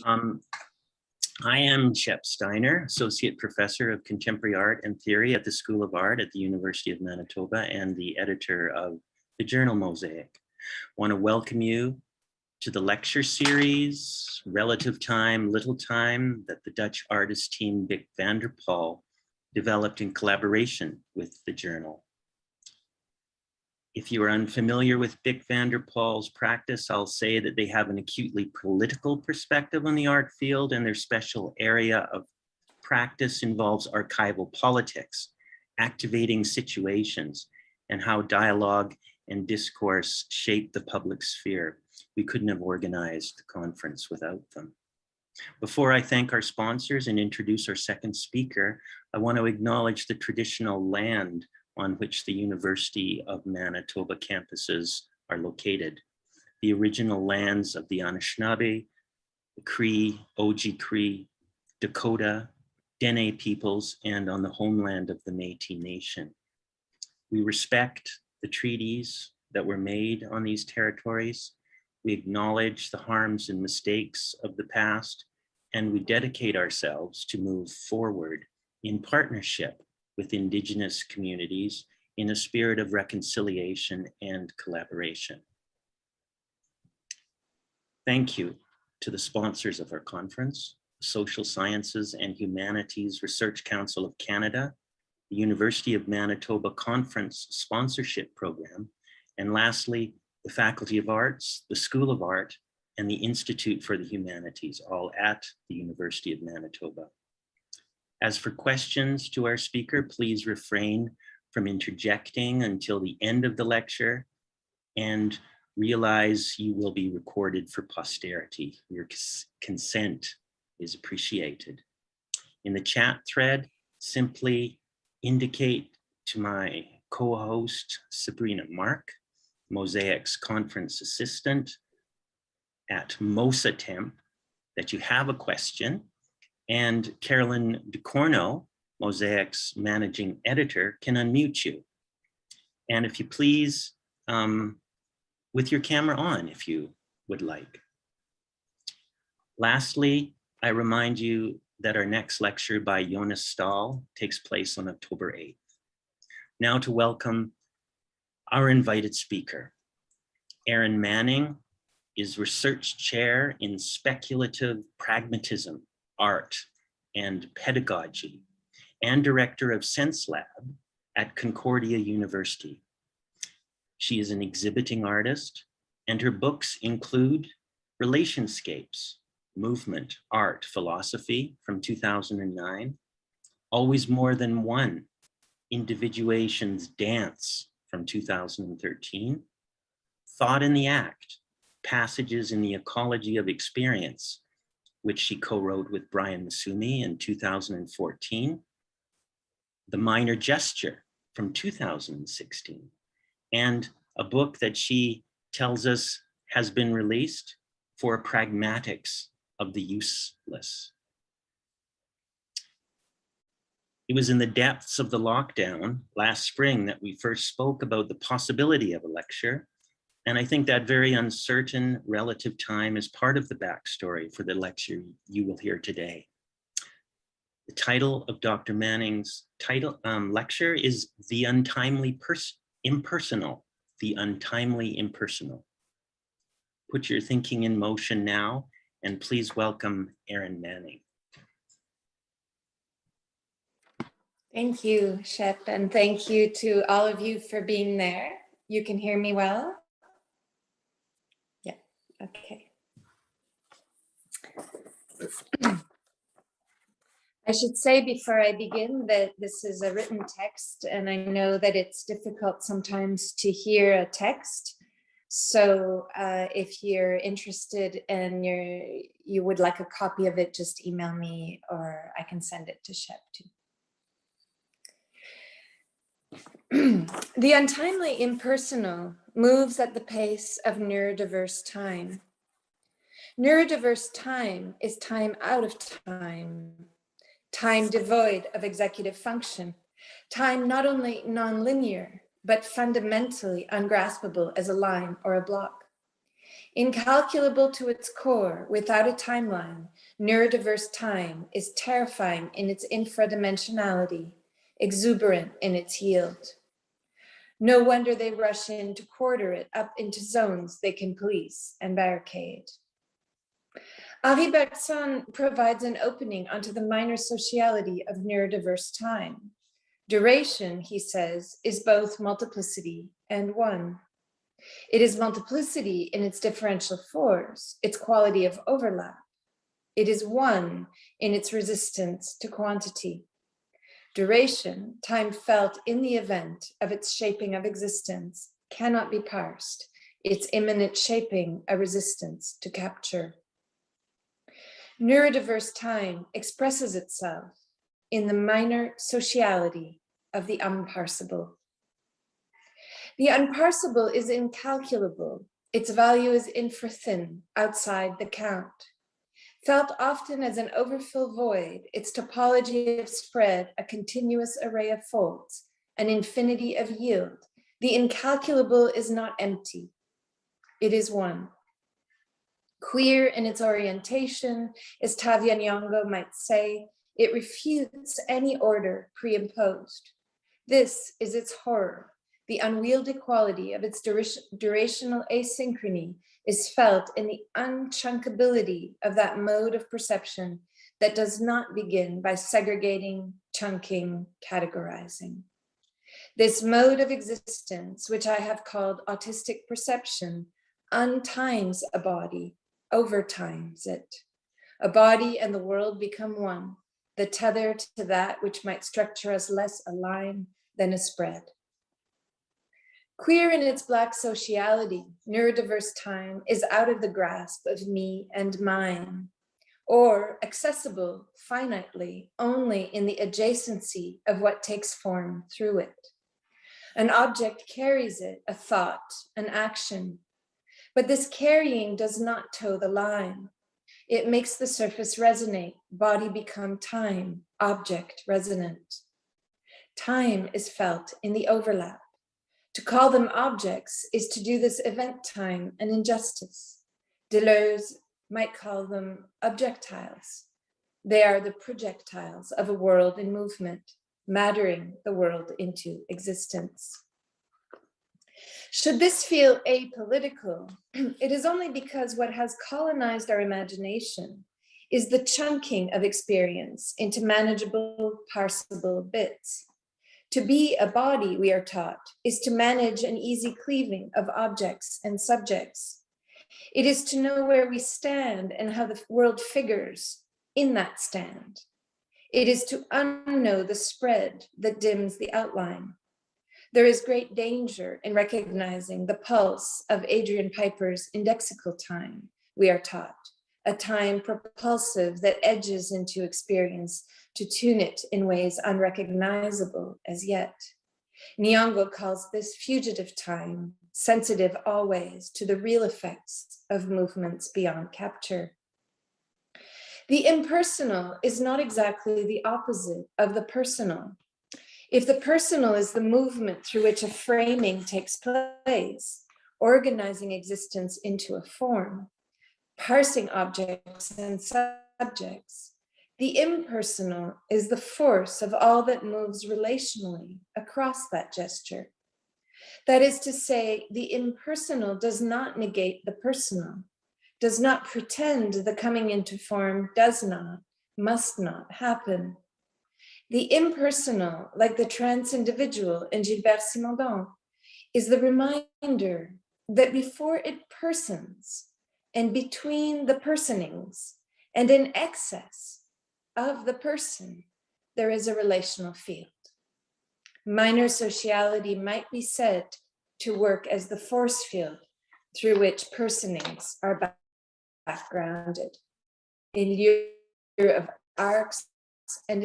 Um, I am Shep Steiner, Associate Professor of Contemporary Art and Theory at the School of Art at the University of Manitoba and the editor of the journal Mosaic. I want to welcome you to the lecture series, Relative Time, Little Time, that the Dutch artist team Dick van der Pol developed in collaboration with the journal. If you are unfamiliar with Dick van der Pol's practice, I'll say that they have an acutely political perspective on the art field, and their special area of practice involves archival politics, activating situations, and how dialogue and discourse shape the public sphere. We couldn't have organized the conference without them. Before I thank our sponsors and introduce our second speaker, I want to acknowledge the traditional land on which the University of Manitoba campuses are located. The original lands of the Anishinaabe, the Cree, Oji-Cree, Dakota, Dene peoples, and on the homeland of the Métis Nation. We respect the treaties that were made on these territories. We acknowledge the harms and mistakes of the past, and we dedicate ourselves to move forward in partnership with Indigenous communities in a spirit of reconciliation and collaboration. Thank you to the sponsors of our conference, the Social Sciences and Humanities Research Council of Canada, the University of Manitoba Conference Sponsorship Program, and lastly, the Faculty of Arts, the School of Art, and the Institute for the Humanities, all at the University of Manitoba. As for questions to our speaker, please refrain from interjecting until the end of the lecture and realize you will be recorded for posterity. Your consent is appreciated. In the chat thread, simply indicate to my co-host, Sabrina Mark, Mosaic's conference assistant at Mosatemp, that you have a question, and Carolyn DeCorno, Mosaic's managing editor, can unmute you. And if you please, with your camera on, if you would like. Lastly, I remind you that our next lecture by Jonas Stahl takes place on October 8th. Now to welcome our invited speaker. Erin Manning is Research Chair in Speculative Pragmatism, Art, and Pedagogy, and Director of Sense Lab at Concordia University. She is an exhibiting artist, and her books include Relationscapes, Movement, Art, Philosophy from 2009, Always More Than One, Individuation's Dance from 2013, Thought in the Act, Passages in the Ecology of Experience, which she co-wrote with Brian Masumi in 2014, The Minor Gesture from 2016, and a book that she tells us has been released for pragmatics of the useless. It was in the depths of the lockdown last spring that we first spoke about the possibility of a lecture. And I think that very uncertain relative time is part of the backstory for the lecture you will hear today. The title of Dr. Manning's lecture is The Untimely Impersonal, The Untimely Impersonal. Put your thinking in motion now, and please welcome Erin Manning. Thank you, Shep, and thank you to all of you for being there. You can hear me well? Yeah, okay. I should say before I begin that this is a written text, and I know that it's difficult sometimes to hear a text. So if you're interested and you would like a copy of it, just email me or I can send it to Shep too. The untimely impersonal moves at the pace of neurodiverse time. Neurodiverse time is time out of time, time devoid of executive function, time not only nonlinear, but fundamentally ungraspable as a line or a block. Incalculable to its core, without a timeline, neurodiverse time is terrifying in its infradimensionality, exuberant in its yield. No wonder they rush in to quarter it up into zones they can police and barricade. Henri Bergson provides an opening onto the minor sociality of neurodiverse time. Duration, he says, is both multiplicity and one. It is multiplicity in its differential force, its quality of overlap. It is one in its resistance to quantity. Duration, time felt in the event of its shaping of existence, cannot be parsed, its imminent shaping a resistance to capture. Neurodiverse time expresses itself in the minor sociality of the unparsable. The unparsable is incalculable. Its value is infrathin, outside the count. Felt often as an overfill void, its topology of spread, a continuous array of folds, an infinity of yield. The incalculable is not empty. It is one. Queer in its orientation, as Tavia Nyong'o might say, it refutes any order pre-imposed. This is its horror. The unwieldy quality of its durational asynchrony is felt in the unchunkability of that mode of perception that does not begin by segregating, chunking, categorizing. This mode of existence, which I have called autistic perception, untimes a body, overtimes it. A body and the world become one, the tether to that which might structure us less a line than a spread. Queer in its Black sociality, neurodiverse time is out of the grasp of me and mine, or accessible finitely only in the adjacency of what takes form through it. An object carries it, a thought, an action, but this carrying does not toe the line. It makes the surface resonate, body become time, object resonant. Time is felt in the overlap. To call them objects is to do this event time an injustice. Deleuze might call them objectiles. They are the projectiles of a world in movement, mattering the world into existence. Should this feel apolitical, it is only because what has colonized our imagination is the chunking of experience into manageable, parsable bits. To be a body, we are taught, is to manage an easy cleaving of objects and subjects. It is to know where we stand and how the world figures in that stand. It is to unknow the spread that dims the outline. There is great danger in recognizing the pulse of Adrian Piper's indexical time, we are taught, a time propulsive that edges into experience to tune it in ways unrecognizable as yet. Nyong'o calls this fugitive time, sensitive always to the real effects of movements beyond capture. The impersonal is not exactly the opposite of the personal. If the personal is the movement through which a framing takes place, organizing existence into a form, parsing objects and subjects, the impersonal is the force of all that moves relationally across that gesture. That is to say, the impersonal does not negate the personal, does not pretend the coming into form does not, must not happen. The impersonal, like the trans-individual in Gilbert Simondon, is the reminder that before it persons, and between the personings, and in excess of the person, there is a relational field. Minor sociality might be said to work as the force field through which personings are backgrounded in lieu of arcs and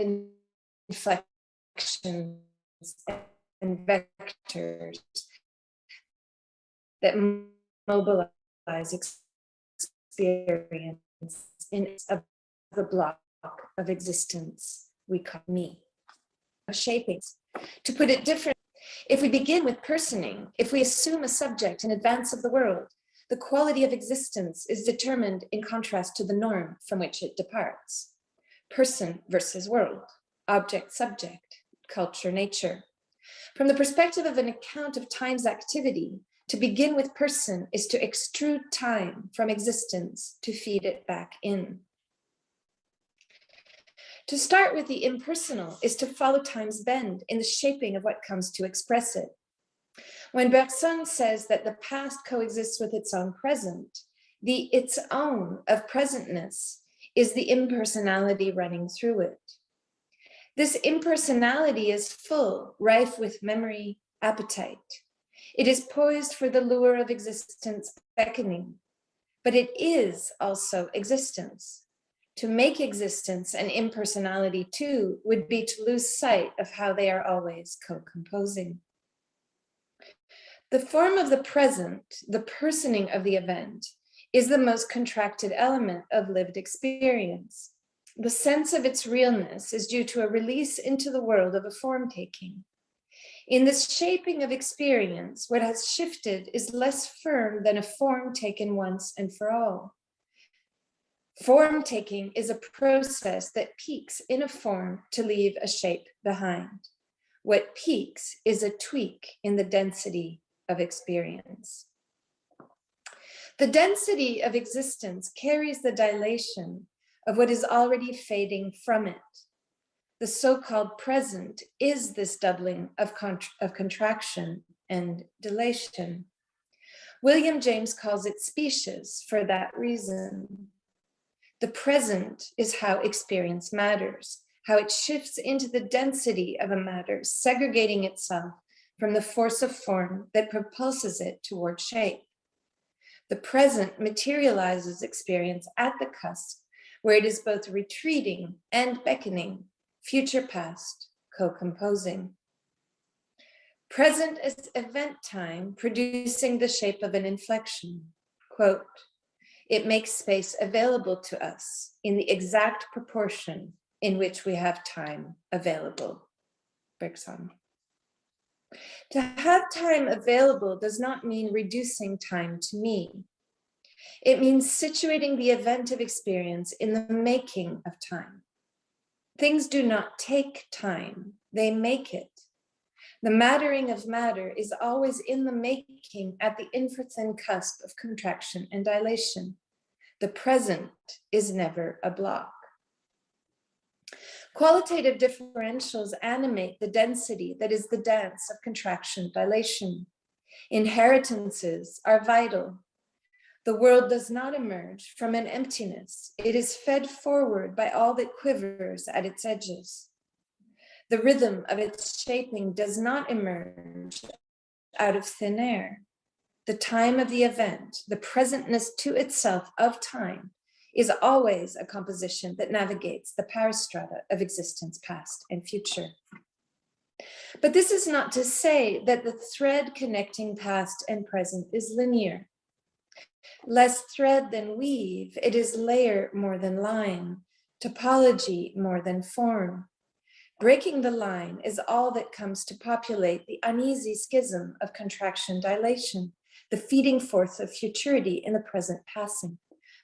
inflections and vectors that mobilize experience in the block of existence we call me. Shapings. To put it differently, if we begin with personing, if we assume a subject in advance of the world the quality of existence is determined in contrast to the norm from which it departs. Person versus world, object, subject, culture, nature. From the perspective of an account of time's activity, to begin with person is to extrude time from existence to feed it back in. To start with the impersonal is to follow time's bend in the shaping of what comes to express it. When Bergson says that the past coexists with its own present, the its own of presentness is the impersonality running through it. This impersonality is full, rife with memory, appetite. It is poised for the lure of existence beckoning, but it is also existence. To make existence an impersonality too would be to lose sight of how they are always co-composing. The form of the present, the personing of the event, is the most contracted element of lived experience. The sense of its realness is due to a release into the world of a form taking. In this shaping of experience, what has shifted is less firm than a form taken once and for all. Form taking is a process that peaks in a form to leave a shape behind. What peaks is a tweak in the density of experience. The density of existence carries the dilation of what is already fading from it. The so-called present is this doubling of contraction and dilation. William James calls it specious for that reason. The present is how experience matters, how it shifts into the density of a matter, segregating itself from the force of form that propulses it toward shape. The present materializes experience at the cusp, where it is both retreating and beckoning, future past, co-composing. Present as event time, producing the shape of an inflection. Quote, it makes space available to us in the exact proportion in which we have time available. Bergson. To have time available does not mean reducing time to me. It means situating the event of experience in the making of time. Things do not take time, they make it. The mattering of matter is always in the making at the infrathin cusp of contraction and dilation. The present is never a block. Qualitative differentials animate the density that is the dance of contraction, dilation. Inheritances are vital. The world does not emerge from an emptiness. It is fed forward by all that quivers at its edges. The rhythm of its shaping does not emerge out of thin air. The time of the event, the presentness to itself of time, is always a composition that navigates the parastrata of existence, past and future. But this is not to say that the thread connecting past and present is linear. Less thread than weave, it is layer more than line, topology more than form. Breaking the line is all that comes to populate the uneasy schism of contraction dilation, the feeding forth of futurity in the present passing.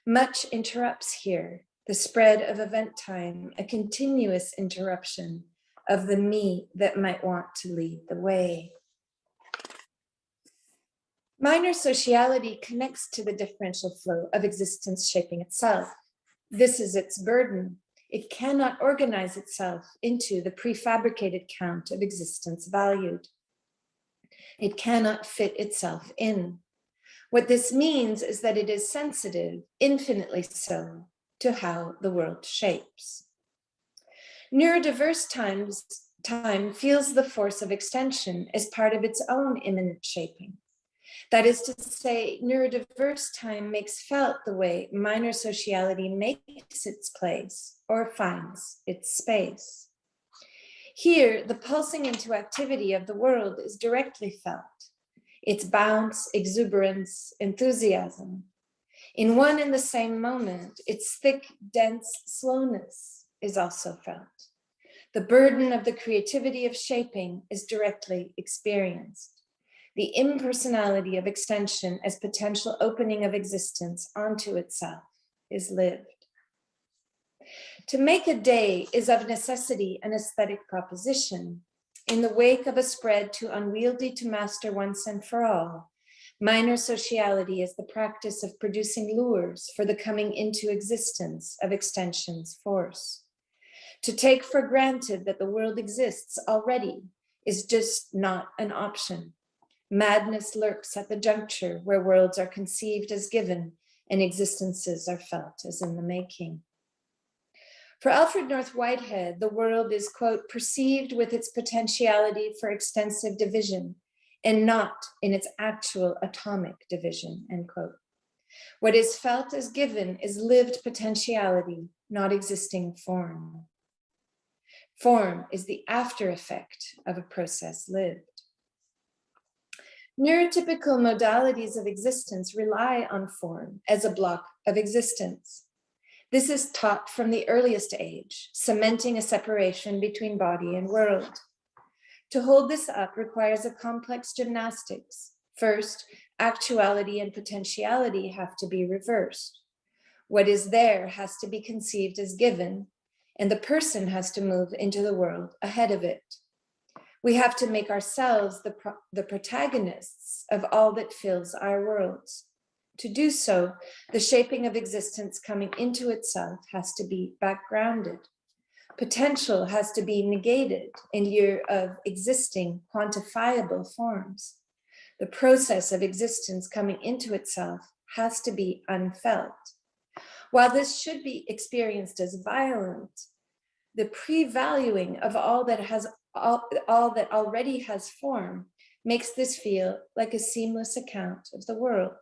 Much interrupts here, the spread of event time, a continuous interruption of the me that might want to lead the way. Minor sociality connects to the differential flow of existence shaping itself. This is its burden. It cannot organize itself into the prefabricated count of existence valued. It cannot fit itself in. What this means is that it is sensitive, infinitely so, to how the world shapes. Neurodiverse time feels the force of extension as part of its own immanent shaping. That is to say, neurodiverse time makes felt the way minor sociality makes its place or finds its space. Here, the pulsing into activity of the world is directly felt. Its bounce, exuberance, enthusiasm. In one and the same moment, its thick, dense slowness is also felt. The burden of the creativity of shaping is directly experienced. The impersonality of extension as potential opening of existence onto itself is lived. To make a day is of necessity an aesthetic proposition. In the wake of a spread too unwieldy to master once and for all, minor sociality is the practice of producing lures for the coming into existence of extension's force. To take for granted that the world exists already is just not an option. Madness lurks at the juncture where worlds are conceived as given and existences are felt as in the making. For Alfred North Whitehead, the world is, quote, perceived with its potentiality for extensive division and not in its actual atomic division, end quote. What is felt as given is lived potentiality, not existing form. Form is the after effect of a process lived. Neurotypical modalities of existence rely on form as a block of existence. This is taught from the earliest age, cementing a separation between body and world. To hold this up requires a complex gymnastics. First, actuality and potentiality have to be reversed. What is there has to be conceived as given, and the person has to move into the world ahead of it. We have to make ourselves the protagonists of all that fills our worlds. To do so, the shaping of existence coming into itself has to be backgrounded. Potential has to be negated in year of existing quantifiable forms. The process of existence coming into itself has to be unfelt. While this should be experienced as violent, the pre-valuing of all that already has form makes this feel like a seamless account of the world.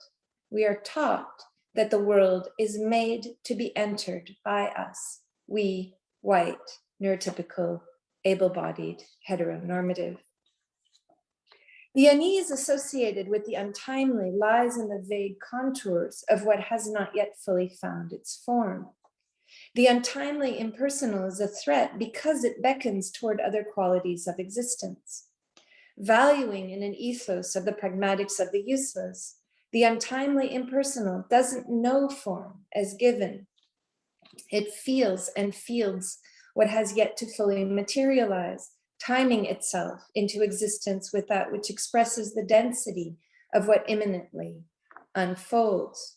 We are taught that the world is made to be entered by us, we, white, neurotypical, able-bodied, heteronormative. The unease associated with the untimely lies in the vague contours of what has not yet fully found its form. The untimely impersonal is a threat because it beckons toward other qualities of existence. Valuing in an ethos of the pragmatics of the useless, the untimely impersonal doesn't know form as given. It feels and fields what has yet to fully materialize, timing itself into existence with that which expresses the density of what imminently unfolds.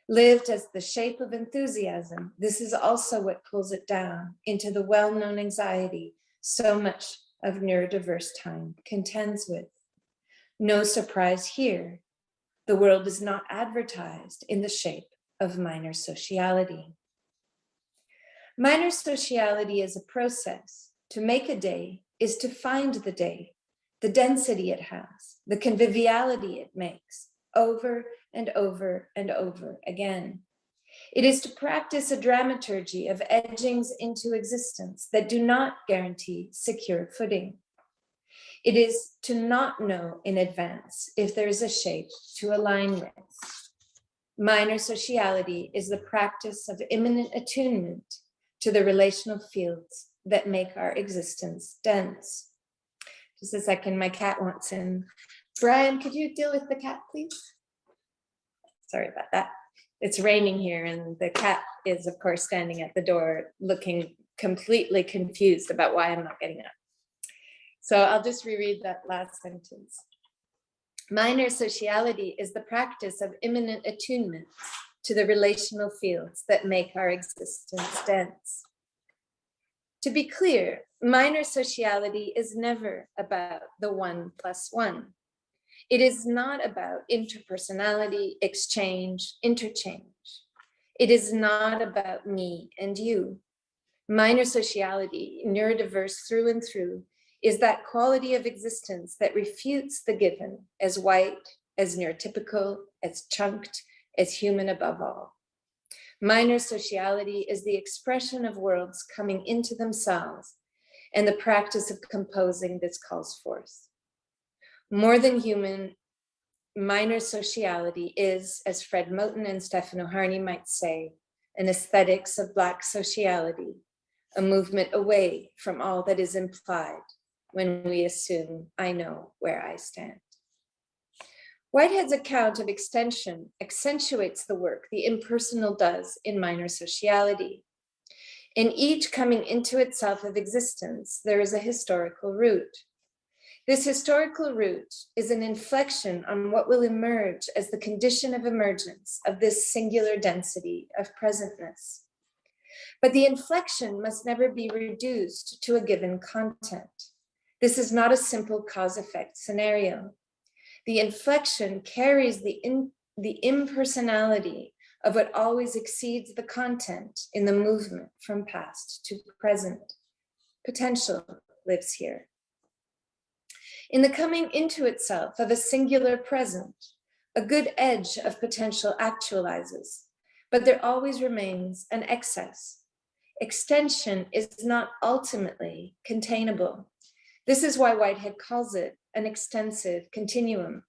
Lived as the shape of enthusiasm, this is also what pulls it down into the well-known anxiety so much of neurodiverse time contends with. No surprise here. The world is not advertised in the shape of minor sociality. Minor sociality is a process. To make a day is to find the day, the density it has, the conviviality it makes, over and over and over again. It is to practice a dramaturgy of edgings into existence that do not guarantee secure footing. It is to not know in advance if there is a shape to align with. Minor sociality is the practice of imminent attunement to the relational fields that make our existence dense. Just a second, my cat wants in. Brian, could you deal with the cat, please? Sorry about that. It's raining here and the cat is, of course, standing at the door looking completely confused about why I'm not getting up. So I'll just reread that last sentence. Minor sociality is the practice of imminent attunement to the relational fields that make our existence dense. To be clear, minor sociality is never about the 1+1. It is not about interpersonality, exchange, interchange. It is not about me and you. Minor sociality, neurodiverse through and through, is that quality of existence that refutes the given as white, as neurotypical, as chunked, as human above all. Minor sociality is the expression of worlds coming into themselves and the practice of composing this calls forth. More than human, minor sociality is, as Fred Moten and Stefano Harney might say, an aesthetics of Black sociality, a movement away from all that is implied when we assume I know where I stand. Whitehead's account of extension accentuates the work the impersonal does in minor sociality. In each coming into itself of existence, there is a historical root. This historical root is an inflection on what will emerge as the condition of emergence of this singular density of presentness. But the inflection must never be reduced to a given content. This is not a simple cause-effect scenario. The inflection carries the impersonality of what always exceeds the content in the movement from past to present. Potential lives here. In the coming into itself of a singular present, a good edge of potential actualizes, but there always remains an excess. Extension is not ultimately containable. This is why Whitehead calls it an extensive continuum.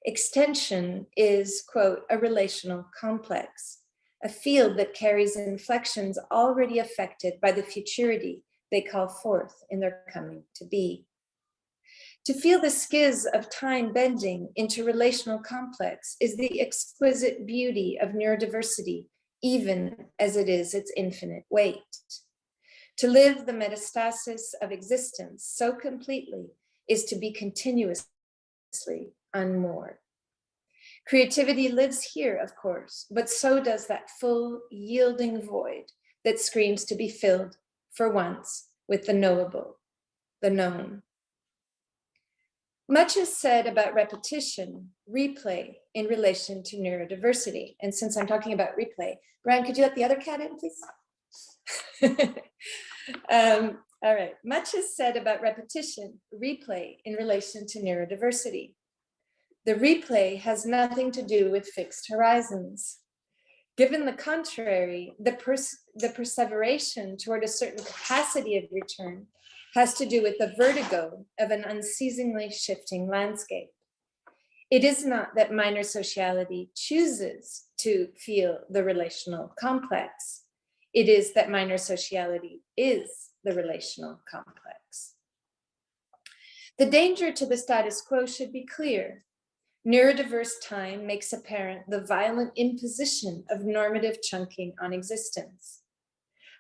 Extension is, quote, a relational complex, a field that carries inflections already affected by the futurity they call forth in their coming to be. To feel the schiz of time bending into relational complex is the exquisite beauty of neurodiversity, even as it is its infinite weight. To live the metastasis of existence so completely is to be continuously unmoored. Creativity lives here, of course, but so does that full, yielding void that screams to be filled, for once, with the knowable, the known. Much is said about repetition, replay, in relation to neurodiversity. And since I'm talking about replay, Brian, could you let the other cat in, please? All right. Much is said about repetition, replay, in relation to neurodiversity. The replay has nothing to do with fixed horizons. Given the contrary, the perseveration toward a certain capacity of return has to do with the vertigo of an unceasingly shifting landscape. It is not that minor sociality chooses to feel the relational complex. It is that minor sociality is the relational complex. The danger to the status quo should be clear. Neurodiverse time makes apparent the violent imposition of normative chunking on existence.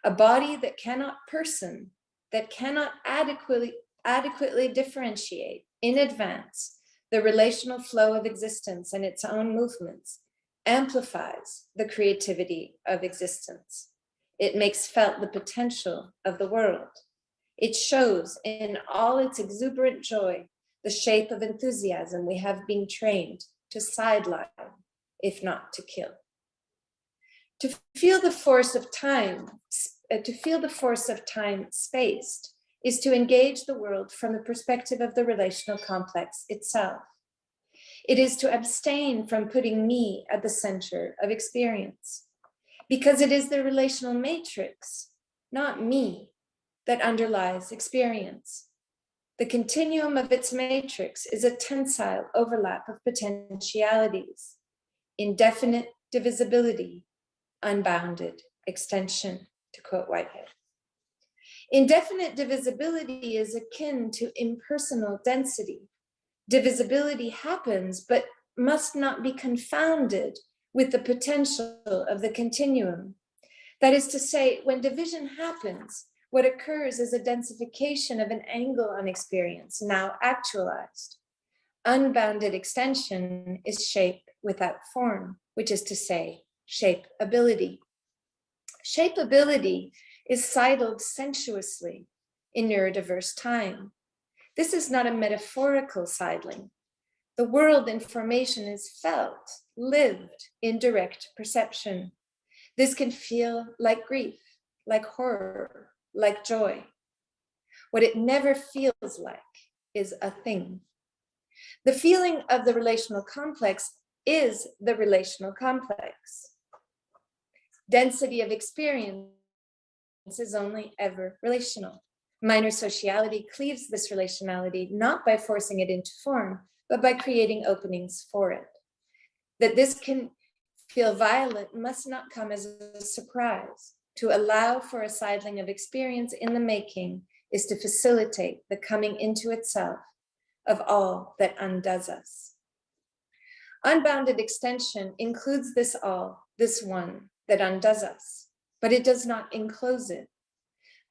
A body that cannot person, that cannot adequately differentiate in advance the relational flow of existence and its own movements, amplifies the creativity of existence. It makes felt the potential of the world. It shows in all its exuberant joy the shape of enthusiasm we have been trained to sideline, if not to kill. To feel the force of time spaced is to engage the world from the perspective of the relational complex itself. It is to abstain from putting me at the center of experience, because it is the relational matrix, not me, that underlies experience. The continuum of its matrix is a tensile overlap of potentialities, indefinite divisibility, unbounded extension, to quote Whitehead. Indefinite divisibility is akin to impersonal density. Divisibility happens, but must not be confounded with the potential of the continuum. That is to say, when division happens, what occurs is a densification of an angle on experience, now actualized. Unbounded extension is shape without form, which is to say, shapeability. Shapeability is sidled sensuously in neurodiverse time. This is not a metaphorical sidling. The world in formation is felt, lived in direct perception. This can feel like grief, like horror, like joy. What it never feels like is a thing. The feeling of the relational complex is the relational complex. Density of experience is only ever relational. Minor sociality cleaves this relationality not by forcing it into form, but by creating openings for it. That this can feel violent must not come as a surprise. To allow for a sidling of experience in the making is to facilitate the coming into itself of all that undoes us. Unbounded extension includes this all, this one that undoes us, but it does not enclose it.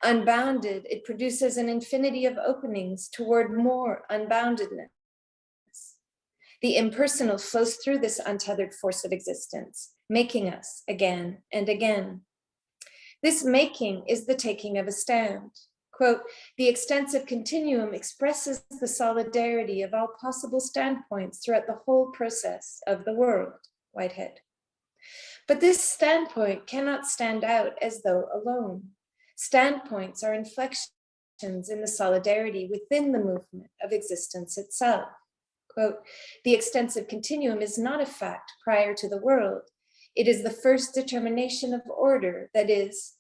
Unbounded, it produces an infinity of openings toward more unboundedness. The impersonal flows through this untethered force of existence, making us again and again. This making is the taking of a stand. Quote, the extensive continuum expresses the solidarity of all possible standpoints throughout the whole process of the world, Whitehead. But this standpoint cannot stand out as though alone. Standpoints are inflections in the solidarity within the movement of existence itself. Quote, the extensive continuum is not a fact prior to the world. It is the first determination of order, that is,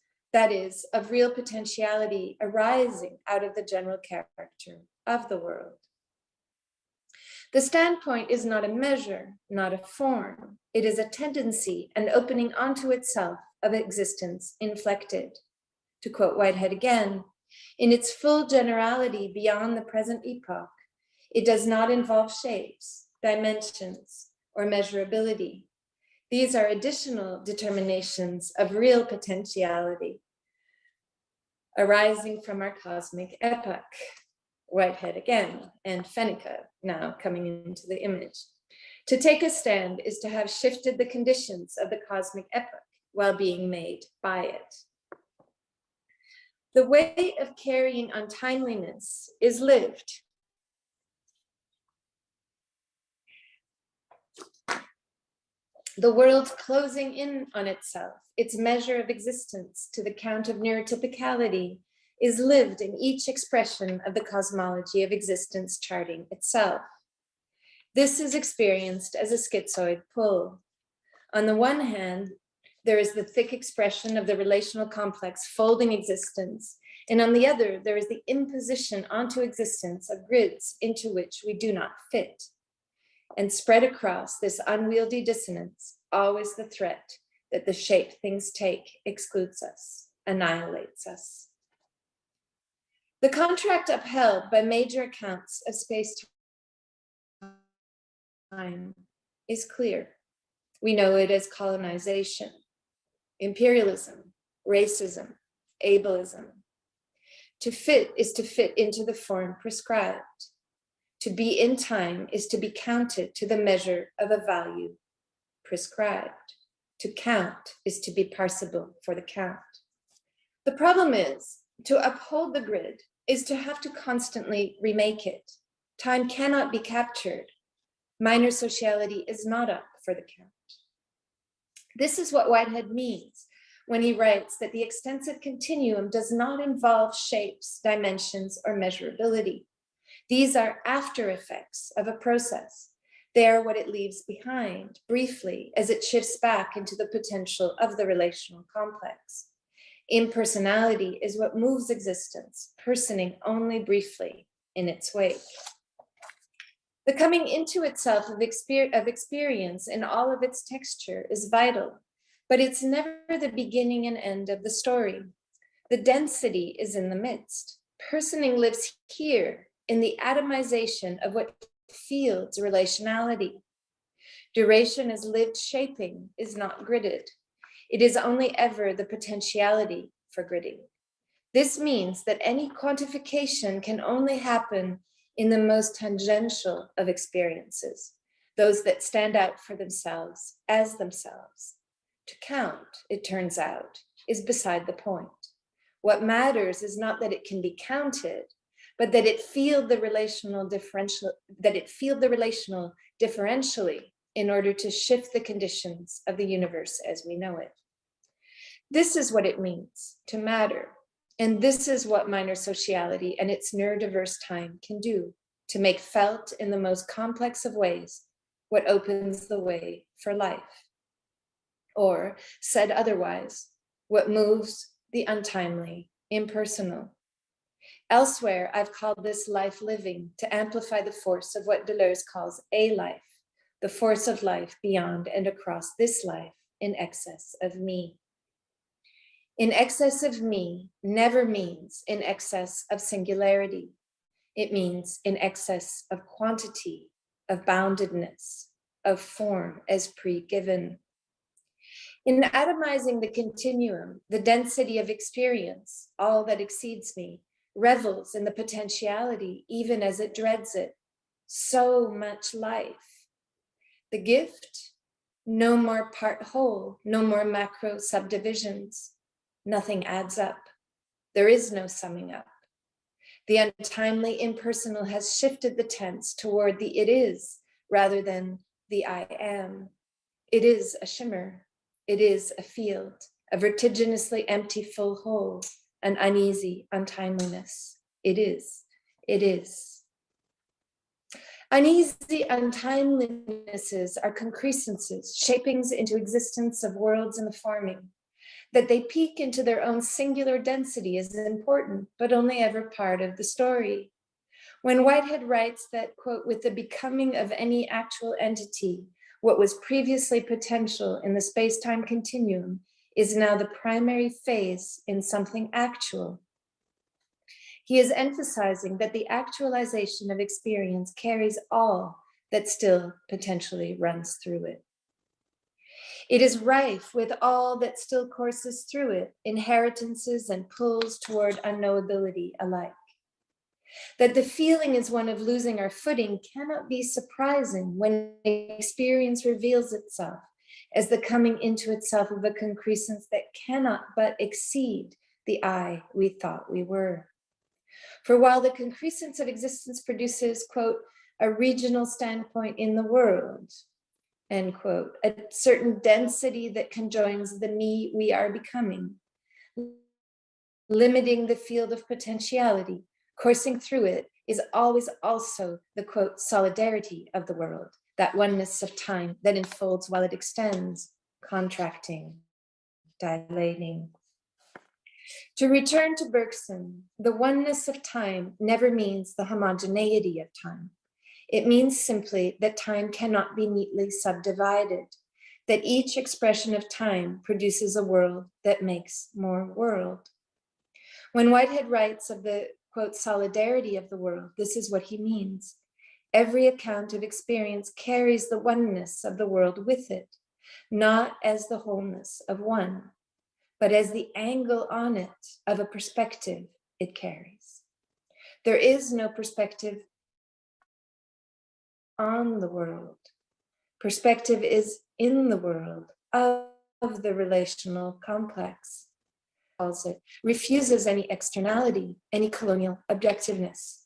of real potentiality arising out of the general character of the world. The standpoint is not a measure, not a form. It is a tendency, an opening onto itself of existence inflected. To quote Whitehead again, in its full generality beyond the present epoch, it does not involve shapes, dimensions, or measurability. These are additional determinations of real potentiality arising from our cosmic epoch. Whitehead again, and Fennica now coming into the image. To take a stand is to have shifted the conditions of the cosmic epoch while being made by it. The way of carrying untimeliness is lived. The world closing in on itself, its measure of existence to the count of neurotypicality, is lived in each expression of the cosmology of existence charting itself. This is experienced as a schizoid pull. On the one hand, there is the thick expression of the relational complex folding existence, and on the other, there is the imposition onto existence of grids into which we do not fit. And spread across this unwieldy dissonance, always the threat that the shape things take excludes us, annihilates us. The contract upheld by major accounts of space-time is clear. We know it as colonization, imperialism, racism, ableism. To fit is to fit into the form prescribed. To be in time is to be counted to the measure of a value prescribed. To count is to be parsable for the count. The problem is, to uphold the grid is to have to constantly remake it. Time cannot be captured. Minor sociality is not up for the count. This is what Whitehead means when he writes that the extensive continuum does not involve shapes, dimensions, or measurability. These are after effects of a process. They are what it leaves behind, briefly, as it shifts back into the potential of the relational complex. Impersonality is what moves existence, personing only briefly in its wake. The coming into itself of experience in all of its texture is vital, but it's never the beginning and end of the story. The density is in the midst. Personing lives here in the atomization of what fields relationality. Duration is lived shaping, is not gridded. It is only ever the potentiality for gridding. This means that any quantification can only happen in the most tangential of experiences, those that stand out for themselves as themselves. To count, it turns out, is beside the point. What matters is not that it can be counted, but that it feel the relational differentially in order to shift the conditions of the universe as we know it. This is what it means to matter. And this is what minor sociality and its neurodiverse time can do, to make felt in the most complex of ways what opens the way for life. Or, said otherwise, what moves the untimely, impersonal. Elsewhere, I've called this life living to amplify the force of what Deleuze calls a life, the force of life beyond and across this life in excess of me. In excess of me never means in excess of singularity. It means in excess of quantity, of boundedness. of form as pre-given. In atomizing the continuum, the density of experience, all that exceeds me, revels in the potentiality even as it dreads it. So much life. The gift, no more part whole, no more macro subdivisions. Nothing adds up. There is no summing up. The untimely impersonal has shifted the tense toward the it is rather than the I am. It is a shimmer. It is a field, a vertiginously empty full hole, an uneasy untimeliness. It is. It is. Uneasy untimelinesses are concrescences, shapings into existence of worlds in the forming. That they peek into their own singular density is important, but only ever part of the story. When Whitehead writes that, quote, with the becoming of any actual entity, what was previously potential in the space-time continuum is now the primary phase in something actual. He is emphasizing that the actualization of experience carries all that still potentially runs through it. It is rife with all that still courses through it, inheritances and pulls toward unknowability alike. That the feeling is one of losing our footing cannot be surprising when experience reveals itself as the coming into itself of a concrescence that cannot but exceed the I we thought we were. For while the concrescence of existence produces, quote, a regional standpoint in the world, end quote, a certain density that conjoins the me we are becoming, limiting the field of potentiality, coursing through it is always also the, quote, solidarity of the world, that oneness of time that enfolds while it extends, contracting, dilating. To return to Bergson, the oneness of time never means the homogeneity of time. It means simply that time cannot be neatly subdivided, that each expression of time produces a world that makes more world. When Whitehead writes of the, quote, solidarity of the world, this is what he means. Every account of experience carries the oneness of the world with it, not as the wholeness of one, but as the angle on it of a perspective it carries. There is no perspective on the world. Perspective is in the world of the relational complex. Calls it, refuses any externality, any colonial objectiveness.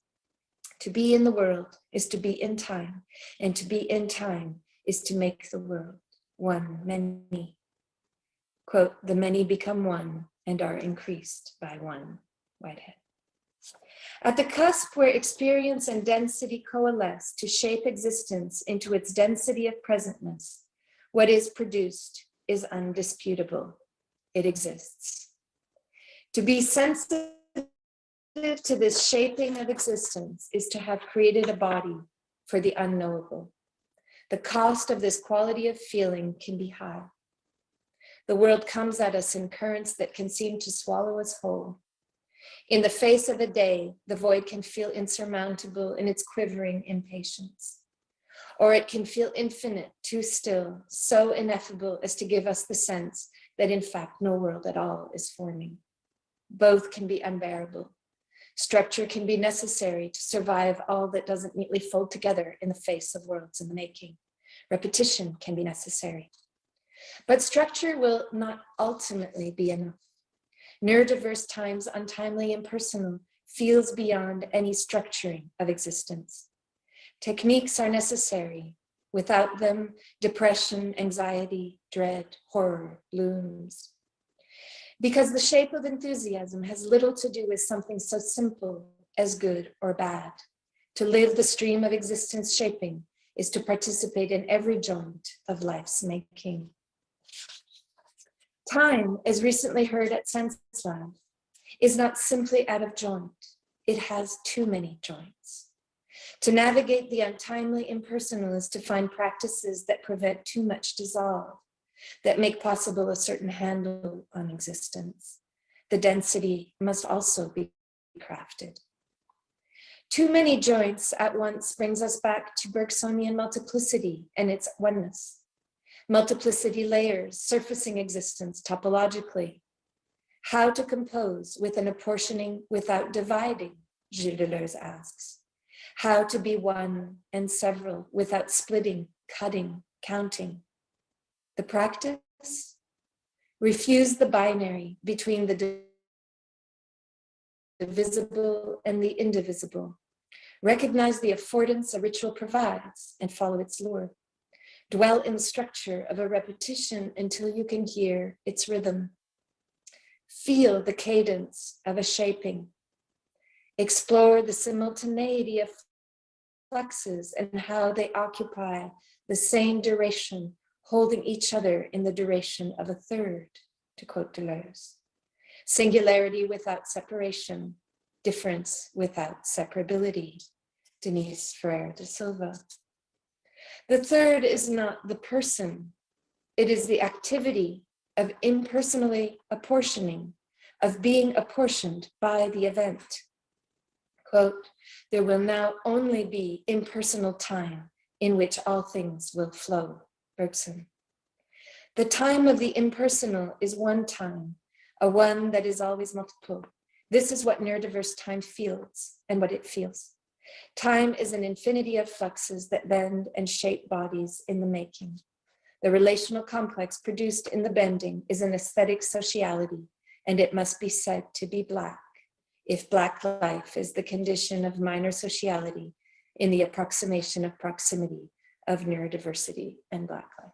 To be in the world is to be in time, and to be in time is to make the world one many. Quote, the many become one and are increased by one, Whitehead. At the cusp where experience and density coalesce to shape existence into its density of presentness, what is produced is undisputable. It exists. To be sensitive to this shaping of existence is to have created a body for the unknowable. The cost of this quality of feeling can be high. The world comes at us in currents that can seem to swallow us whole. In the face of a day, the void can feel insurmountable in its quivering impatience. Or it can feel infinite, too still, so ineffable as to give us the sense that in fact no world at all is forming. Both can be unbearable. Structure can be necessary to survive all that doesn't neatly fold together in the face of worlds in the making. Repetition can be necessary. But structure will not ultimately be enough. Neurodiverse time's untimely impersonal feels beyond any structuring of existence. Techniques are necessary. Without them, depression, anxiety, dread, horror looms. Because the shape of enthusiasm has little to do with something so simple as good or bad. To live the stream of existence shaping is to participate in every joint of life's making. Time, as recently heard at Sense Lab, is not simply out of joint. It has too many joints. To navigate the untimely impersonal is to find practices that prevent too much dissolve, that make possible a certain handle on existence. The density must also be crafted. Too many joints at once brings us back to Bergsonian multiplicity and its oneness. Multiplicity layers, surfacing existence topologically. How to compose with an apportioning without dividing, Gilles Deleuze asks. How to be one and several without splitting, cutting, counting. The practice? Refuse the binary between the divisible and the indivisible. Recognize the affordance a ritual provides and follow its lure. Dwell in the structure of a repetition until you can hear its rhythm. Feel the cadence of a shaping. Explore the simultaneity of fluxes and how they occupy the same duration, holding each other in the duration of a third, to quote Deleuze. Singularity without separation, difference without separability, Denise Ferreira da Silva. The third is not the person, it is the activity of impersonally apportioning, of being apportioned by the event. Quote, there will now only be impersonal time in which all things will flow, Bergson. The time of the impersonal is one time, a one that is always multiple. This is what neurodiverse time feels and what it feels. Time is an infinity of fluxes that bend and shape bodies in the making. The relational complex produced in the bending is an aesthetic sociality, and it must be said to be Black, if Black life is the condition of minor sociality in the approximation of proximity of neurodiversity and Black life.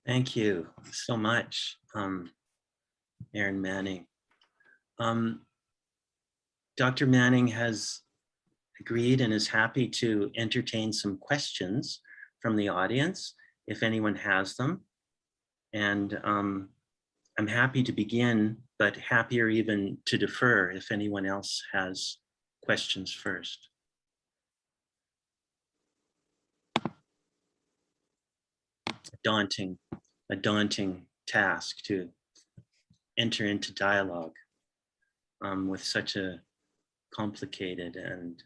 Thank you so much, Erin Manning. Dr. Manning has agreed and is happy to entertain some questions from the audience, if anyone has them. And I'm happy to begin, but happier even to defer if anyone else has questions first. A daunting task to enter into dialogue with such a complicated and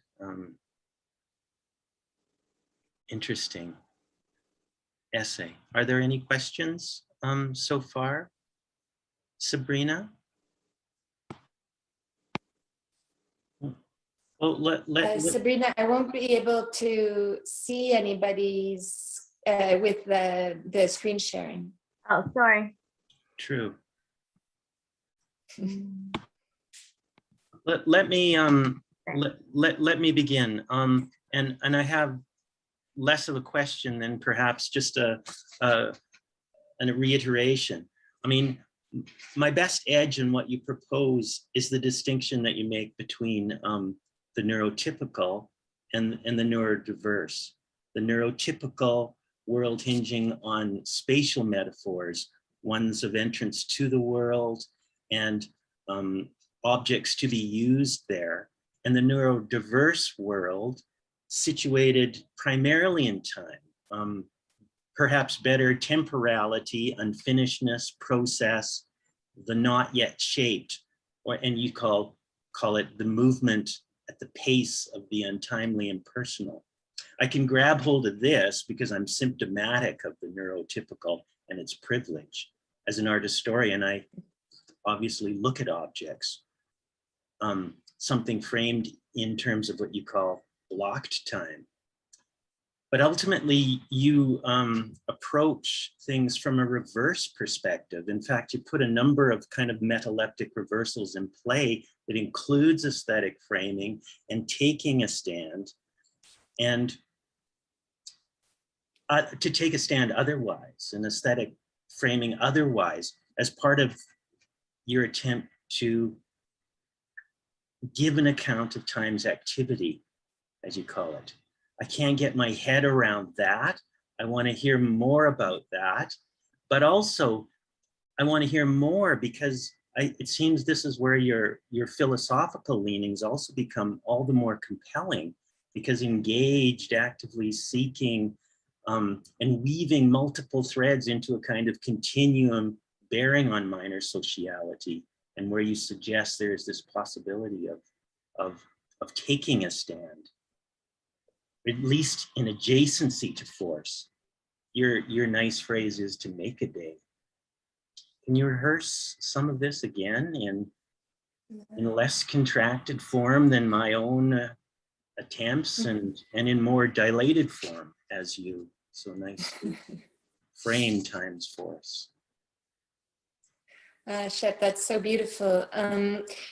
interesting essay. Are there any questions so far? Sabrina? Well, Sabrina, I won't be able to see anybody's with the screen sharing. Oh, sorry. True. Let me begin. And I have less of a question than perhaps just a reiteration. I mean, my best edge in what you propose is the distinction that you make between the neurotypical and the neurodiverse. The neurotypical world hinging on spatial metaphors, ones of entrance to the world and objects to be used there, and the neurodiverse world situated primarily in time, perhaps better temporality, unfinishedness, process, the not yet shaped, and you call it the movement at the pace of the untimely impersonal. I can grab hold of this because I'm symptomatic of the neurotypical and its privilege. As an art historian, I obviously look at objects, something framed in terms of what you call blocked time. But ultimately, you approach things from a reverse perspective. In fact, you put a number of kind of metaleptic reversals in play that includes aesthetic framing and taking a stand, and to take a stand otherwise, an aesthetic framing otherwise, as part of your attempt to give an account of time's activity, as you call it. I can't get my head around that. I want to hear more about that, but also I want to hear more because it seems this is where your philosophical leanings also become all the more compelling, because engaged, actively seeking and weaving multiple threads into a kind of continuum bearing on minor sociality, and where you suggest there's this possibility of taking a stand, at least in adjacency to force. Your nice phrase is to make a day. Can you rehearse some of this again in less contracted form than my own attempts, and in more dilated form, as you so nicely frame times force? Shep, that's so beautiful.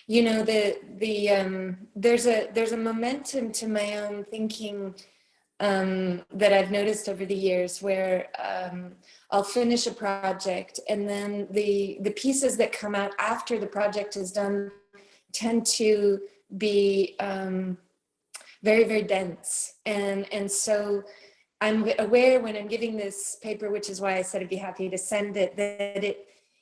You know, there's a momentum to my own thinking that I've noticed over the years, where I'll finish a project, and then the pieces that come out after the project is done tend to be very, very dense. And so I'm aware when I'm giving this paper, which is why I said I'd be happy to send it, that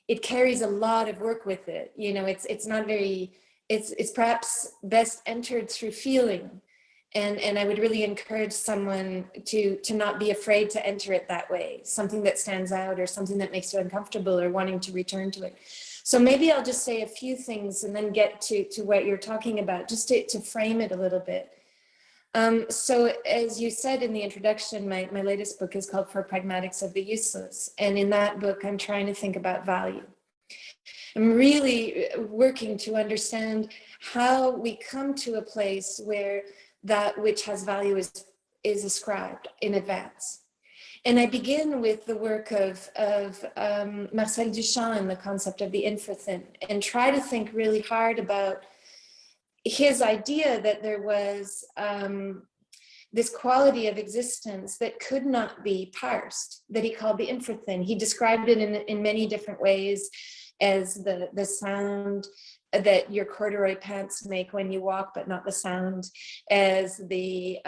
it carries a lot of work with it. You know, it's not very, it's perhaps best entered through feeling. And I would really encourage someone to not be afraid to enter it that way, something that stands out or something that makes you uncomfortable or wanting to return to it. So maybe I'll just say a few things and then get to what you're talking about, just to frame it a little bit. So as you said in the introduction, my latest book is called For Pragmatics of the Useless. And in that book, I'm trying to think about value. I'm really working to understand how we come to a place where that which has value is ascribed in advance. And I begin with the work of Marcel Duchamp and the concept of the infrathin, and try to think really hard about his idea that there was this quality of existence that could not be parsed, that he called the infrathin. He described it in many different ways, as the sound that your corduroy pants make when you walk, but not the sound, as the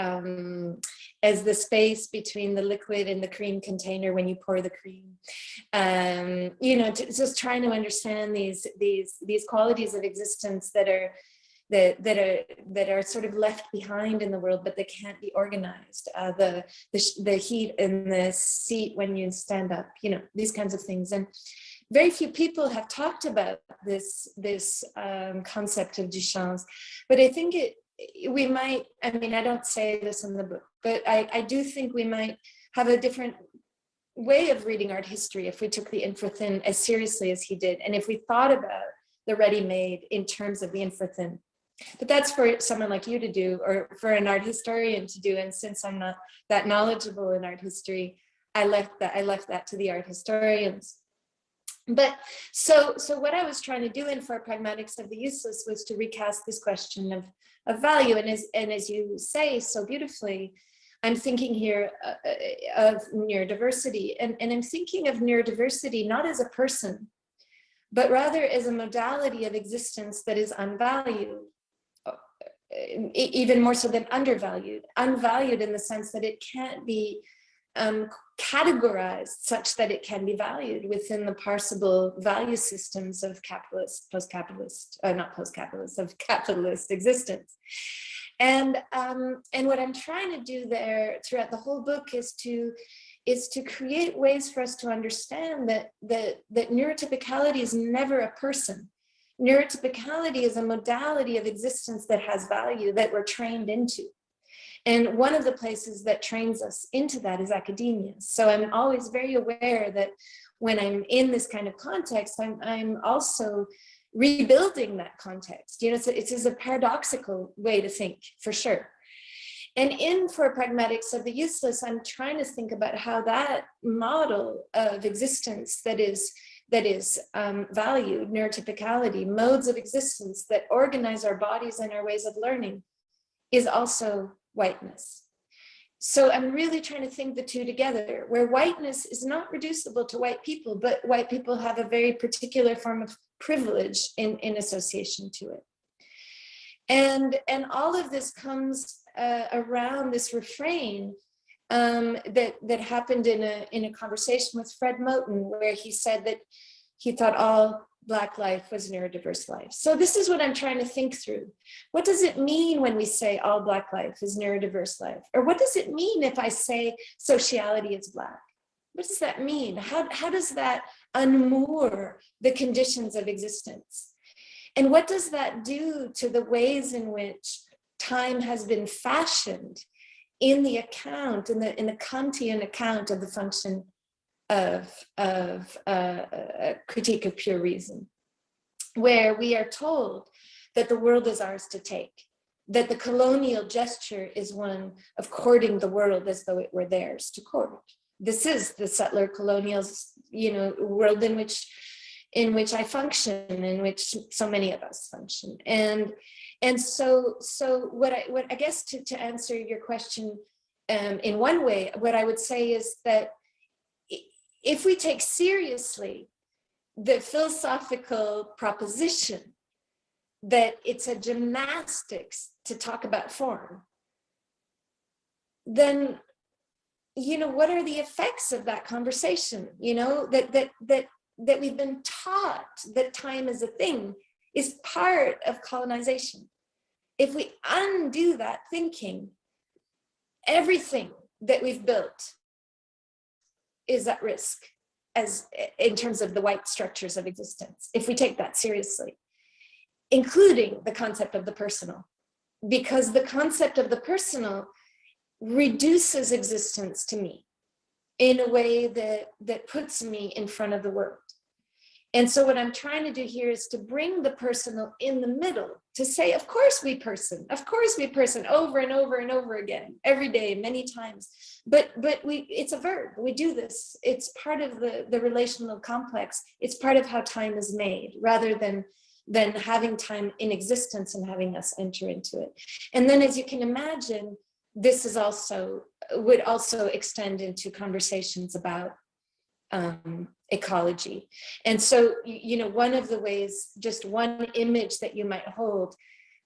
space between the liquid and the cream container when you pour the cream. You know, just trying to understand these qualities of existence that are sort of left behind in the world, but they can't be organized. The heat in the seat when you stand up, you know, these kinds of things. And very few people have talked about this concept of Duchamp's, but I think we might, I mean, I don't say this in the book, but I do think we might have a different way of reading art history if we took the infrathin as seriously as he did, and if we thought about the ready-made in terms of the infrathin. But that's for someone like you to do, or for an art historian to do. And since I'm not that knowledgeable in art history, I left that to the art historians. But so what I was trying to do in For Pragmatics of the Useless was to recast this question of value. And as you say so beautifully, I'm thinking here of neurodiversity, and I'm thinking of neurodiversity not as a person, but rather as a modality of existence that is unvalued, even more so than undervalued. Unvalued in the sense that it can't be categorized such that it can be valued within the parsable value systems of capitalist, post-capitalist, not post-capitalist, of capitalist existence. And what I'm trying to do there throughout the whole book is to create ways for us to understand that neurotypicality is never a person. Neurotypicality is a modality of existence that has value, that we're trained into. And one of the places that trains us into that is academia. So I'm always very aware that when I'm in this kind of context, I'm also rebuilding that context. You know, it's a paradoxical way to think, for sure. And in For Pragmatics of the Useless, I'm trying to think about how that model of existence that is valued, neurotypicality, modes of existence that organize our bodies and our ways of learning, is also whiteness. So I'm really trying to think the two together, where whiteness is not reducible to white people, but white people have a very particular form of privilege in association to it. And all of this comes around this refrain that happened in a conversation with Fred Moten, where he said that he thought all Black life was neurodiverse life. So this is what I'm trying to think through. What does it mean when we say all Black life is neurodiverse life? Or what does it mean if I say sociality is Black? What does that mean? How does that unmoor the conditions of existence. And what does that do to the ways in which time has been fashioned in the account, in the Kantian account of the function of critique of pure reason, where we are told that the world is ours to take, that the colonial gesture is one of courting the world as though it were theirs to court. This is the settler colonial, world in which I function, in which so many of us function. And so what I guess to answer your question in one way, what I would say is that if we take seriously the philosophical proposition that it's a gymnastics to talk about form, then what are the effects of that conversation? That we've been taught that time is a thing is part of colonization. If we undo that thinking, everything that we've built is at risk, as in terms of the white structures of existence, if we take that seriously, including the concept of the personal, because the concept of the personal reduces existence to me in a way that puts me in front of the world. And so what I'm trying to do here is to bring the personal in the middle, to say, of course we person, over and over and over again, every day, many times. But it's a verb, we do this. It's part of the relational complex. It's part of how time is made, rather than having time in existence and having us enter into it. And then, as you can imagine, this would also extend into conversations about ecology. And so, one of the ways, just one image that you might hold,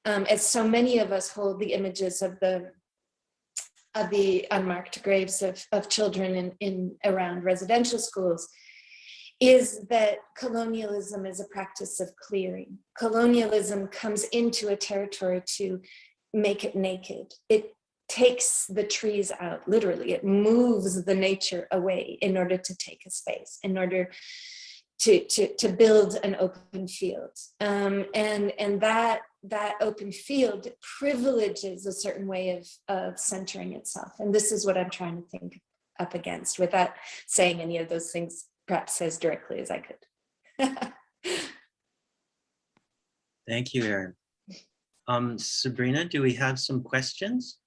as so many of us hold the images of the unmarked graves of children in around residential schools, is that colonialism is a practice of clearing. Colonialism comes into a territory to make it naked. It takes the trees out, literally. It moves the nature away in order to take a space, in order to build an open field. And that open field privileges a certain way of centering itself. And this is what I'm trying to think up against, without saying any of those things perhaps as directly as I could. Thank you, Erin. Sabrina, do we have some questions?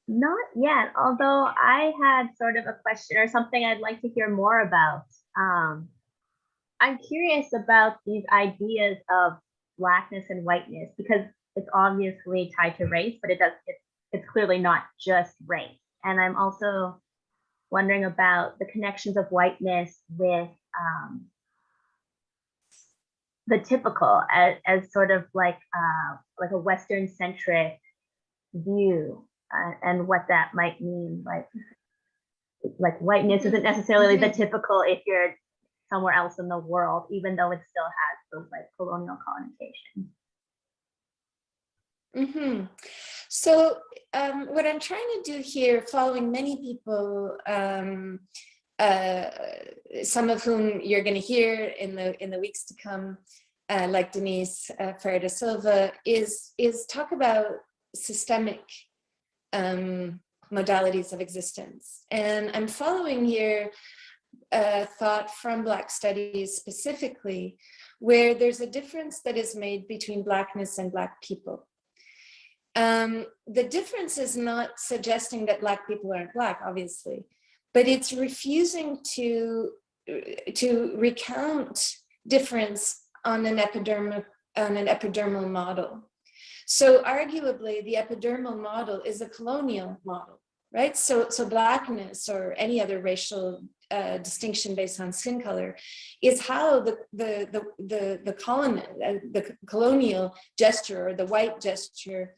Not yet, although I had sort of a question or something I'd like to hear more about. I'm curious about these ideas of Blackness and whiteness, because it's obviously tied to race, but it's clearly not just race. And I'm also wondering about the connections of whiteness with the typical, as sort of like a Western-centric view, and what that might mean. Like whiteness isn't necessarily the typical if you're somewhere else in the world, even though it still has those like colonial connotations. So what I'm trying to do here, following many people, some of whom you're going to hear in the weeks to come, like Denise Ferreira da Silva, is talk about systemic modalities of existence. And I'm following here thought from Black studies specifically, where there's a difference that is made between Blackness and Black people. The difference is not suggesting that Black people aren't Black, obviously, but it's refusing to recount difference on an epidermal model. So arguably, the epidermal model is a colonial model, right? So Blackness or any other racial distinction based on skin color is how the colonial gesture, or the white gesture,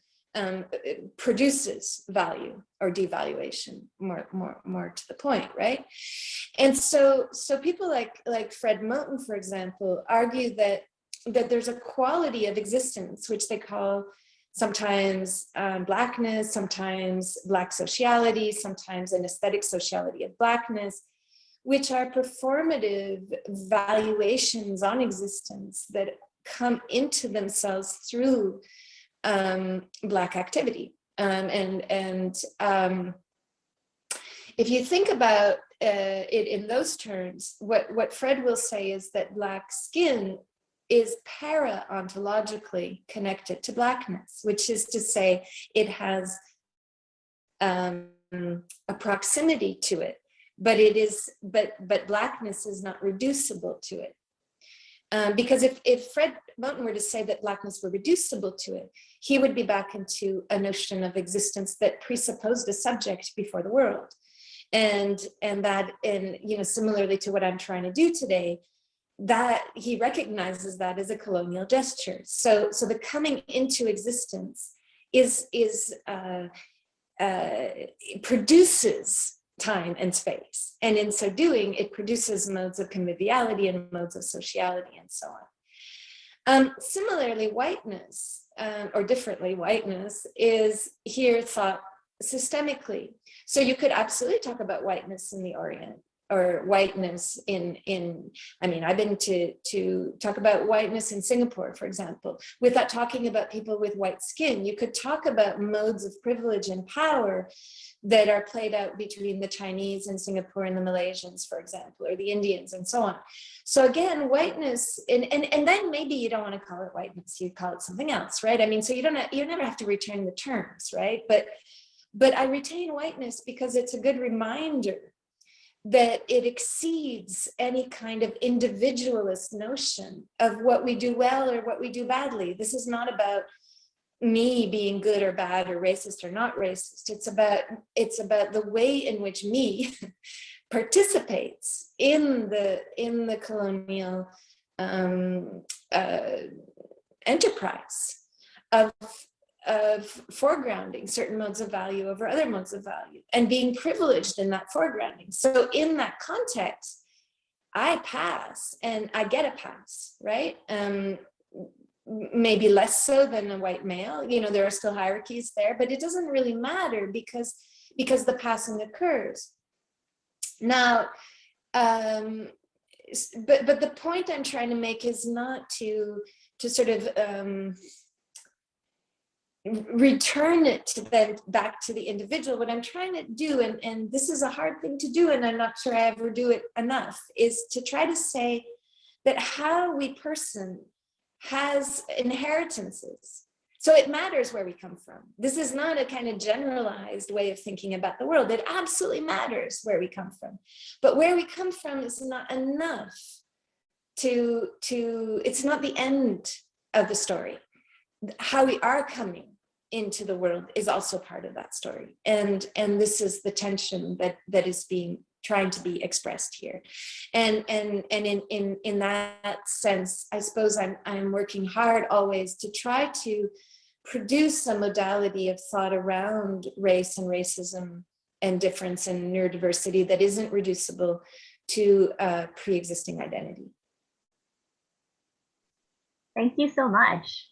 produces value or devaluation, more to the point, right? And so people like Fred Moten, for example, argue that there's a quality of existence which they call sometimes Blackness, sometimes Black sociality, sometimes an aesthetic sociality of Blackness, which are performative valuations on existence that come into themselves through Black activity. If you think about it in those terms, what Fred will say is that Black skin is para-ontologically connected to Blackness, which is to say it has a proximity to it, but Blackness is not reducible to it. Because if Fred Moten were to say that Blackness were reducible to it, he would be back into a notion of existence that presupposed a subject before the world. And similarly to what I'm trying to do today, that he recognizes that as a colonial gesture. So the coming into existence produces time and space. And in so doing, it produces modes of conviviality and modes of sociality and so on. Similarly, whiteness, or differently, whiteness is here thought systemically. So you could absolutely talk about whiteness in the Orient, or whiteness I've been to talk about whiteness in Singapore, for example, without talking about people with white skin. You could talk about modes of privilege and power that are played out between the Chinese in Singapore and the Malaysians, for example, or the Indians and so on. So again, whiteness, and then maybe you don't want to call it whiteness, you call it something else, right? I mean, so you never have to return the terms, right? But I retain whiteness because it's a good reminder that it exceeds any kind of individualist notion of what we do well or what we do badly. This is not about me being good or bad or racist or not racist. It's about the way in which me participates in the colonial enterprise of foregrounding certain modes of value over other modes of value and being privileged in that foregrounding. So in that context, I pass and I get a pass, right? Maybe less so than a white male. There are still hierarchies there, but it doesn't really matter because the passing occurs. Now, but the point I'm trying to make is not to sort of return it to then back to the individual. What I'm trying to do, and this is a hard thing to do, and I'm not sure I ever do it enough, is to try to say that how we person has inheritances. So it matters where we come from. This is not a kind of generalized way of thinking about the world. It absolutely matters where we come from. But where we come from is not enough it's not the end of the story. How we are coming into the world is also part of that story. And this is the tension that is trying to be expressed here. And in that sense, I suppose I'm working hard always to try to produce a modality of thought around race and racism and difference and neurodiversity that isn't reducible to pre-existing identity. Thank you so much.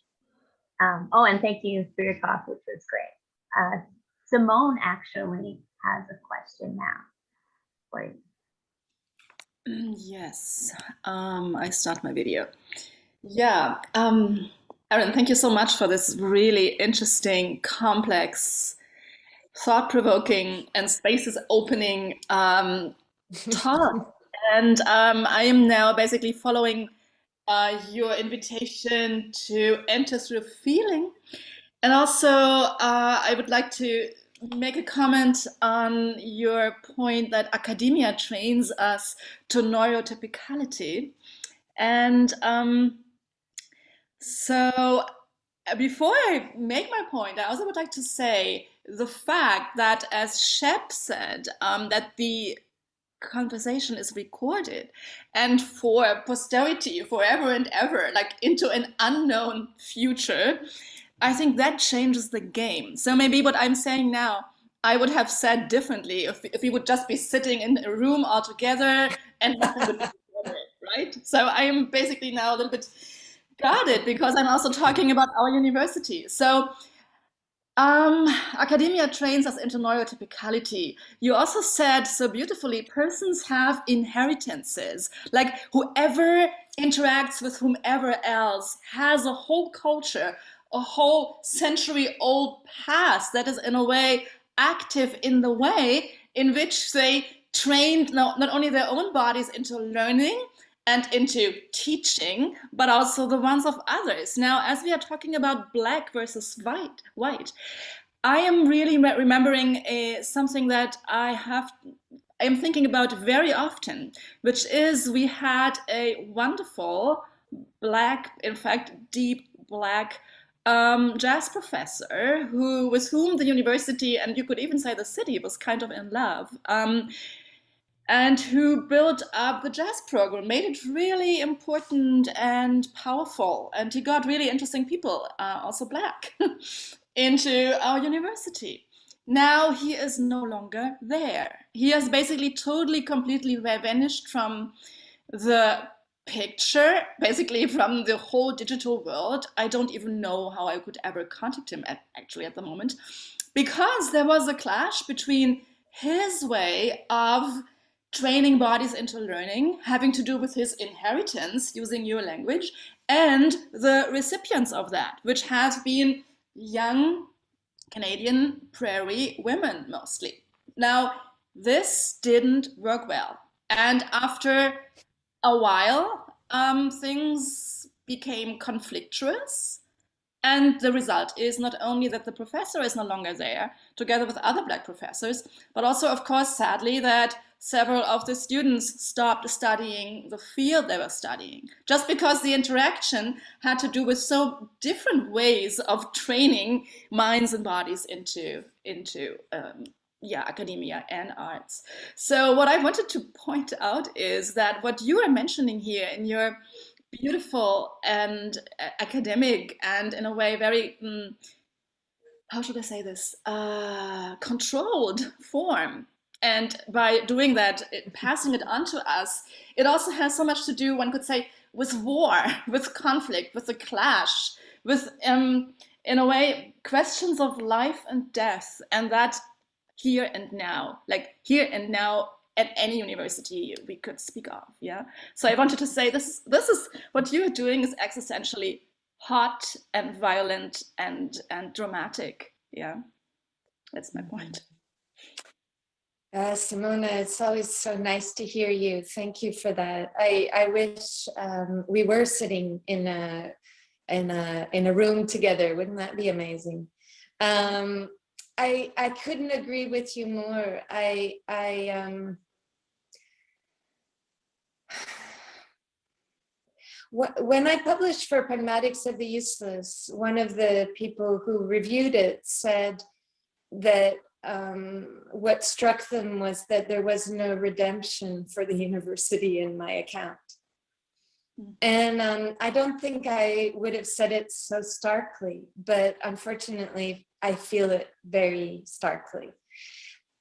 And thank you for your talk, which was great. Simone actually has a question now for you. Yes, I start my video. Yeah, Erin, thank you so much for this really interesting, complex, thought-provoking, and spaces opening talk. And I am now basically following your invitation to enter through feeling. And also, I would like to make a comment on your point that academia trains us to neurotypicality. And so before I make my point, I also would like to say the fact that, as Shep said, that the conversation is recorded and for posterity forever and ever, like into an unknown future, I think that changes the game. So maybe what I'm saying now, I would have said differently if we would just be sitting in a room all together and nothing would be recorded, right? So I am basically now a little bit got it, because I'm also talking about our university. So academia trains us into neurotypicality. You also said so beautifully, persons have inheritances. Like whoever interacts with whomever else has a whole culture, a whole century-old past that is in a way active in the way in which they trained not only their own bodies into learning and into teaching, but also the ones of others. Now, as we are talking about black versus white, I am really remembering something that I'm thinking about very often, which is we had a wonderful black, in fact, deep black jazz professor with whom the university, and you could even say the city, was kind of in love. And who built up the jazz program, made it really important and powerful. And he got really interesting people, also black, into our university. Now he is no longer there. He has basically totally, completely vanished from the picture, basically from the whole digital world. I don't even know how I could ever contact him actually at the moment, because there was a clash between his way of training bodies into learning, having to do with his inheritance, using your language, and the recipients of that, which have been young Canadian prairie women mostly. Now, this didn't work well. And after a while, things became conflictuous. And the result is not only that the professor is no longer there, together with other black professors, but also, of course, sadly, that several of the students stopped studying the field they were studying, just because the interaction had to do with so different ways of training minds and bodies into academia and arts. So what I wanted to point out is that what you are mentioning here in your beautiful and academic and in a way very how should I say this, controlled form, and by doing that, passing it on to us, it also has so much to do, one could say, with war, with conflict, with the clash, with in a way questions of life and death, and that here and now, like here and now at any university we could speak of. Yeah, so I wanted to say this is what you are doing is existentially hot and violent and dramatic. Yeah, that's my point. Simona, it's always so nice to hear you. Thank you for that. I wish we were sitting in a room together. Wouldn't that be amazing? I couldn't agree with you more. When I published for Pragmatics of the Useless, one of the people who reviewed it said that what struck them was that there was no redemption for the university in my account. And I don't think I would have said it so starkly, but unfortunately, I feel it very starkly.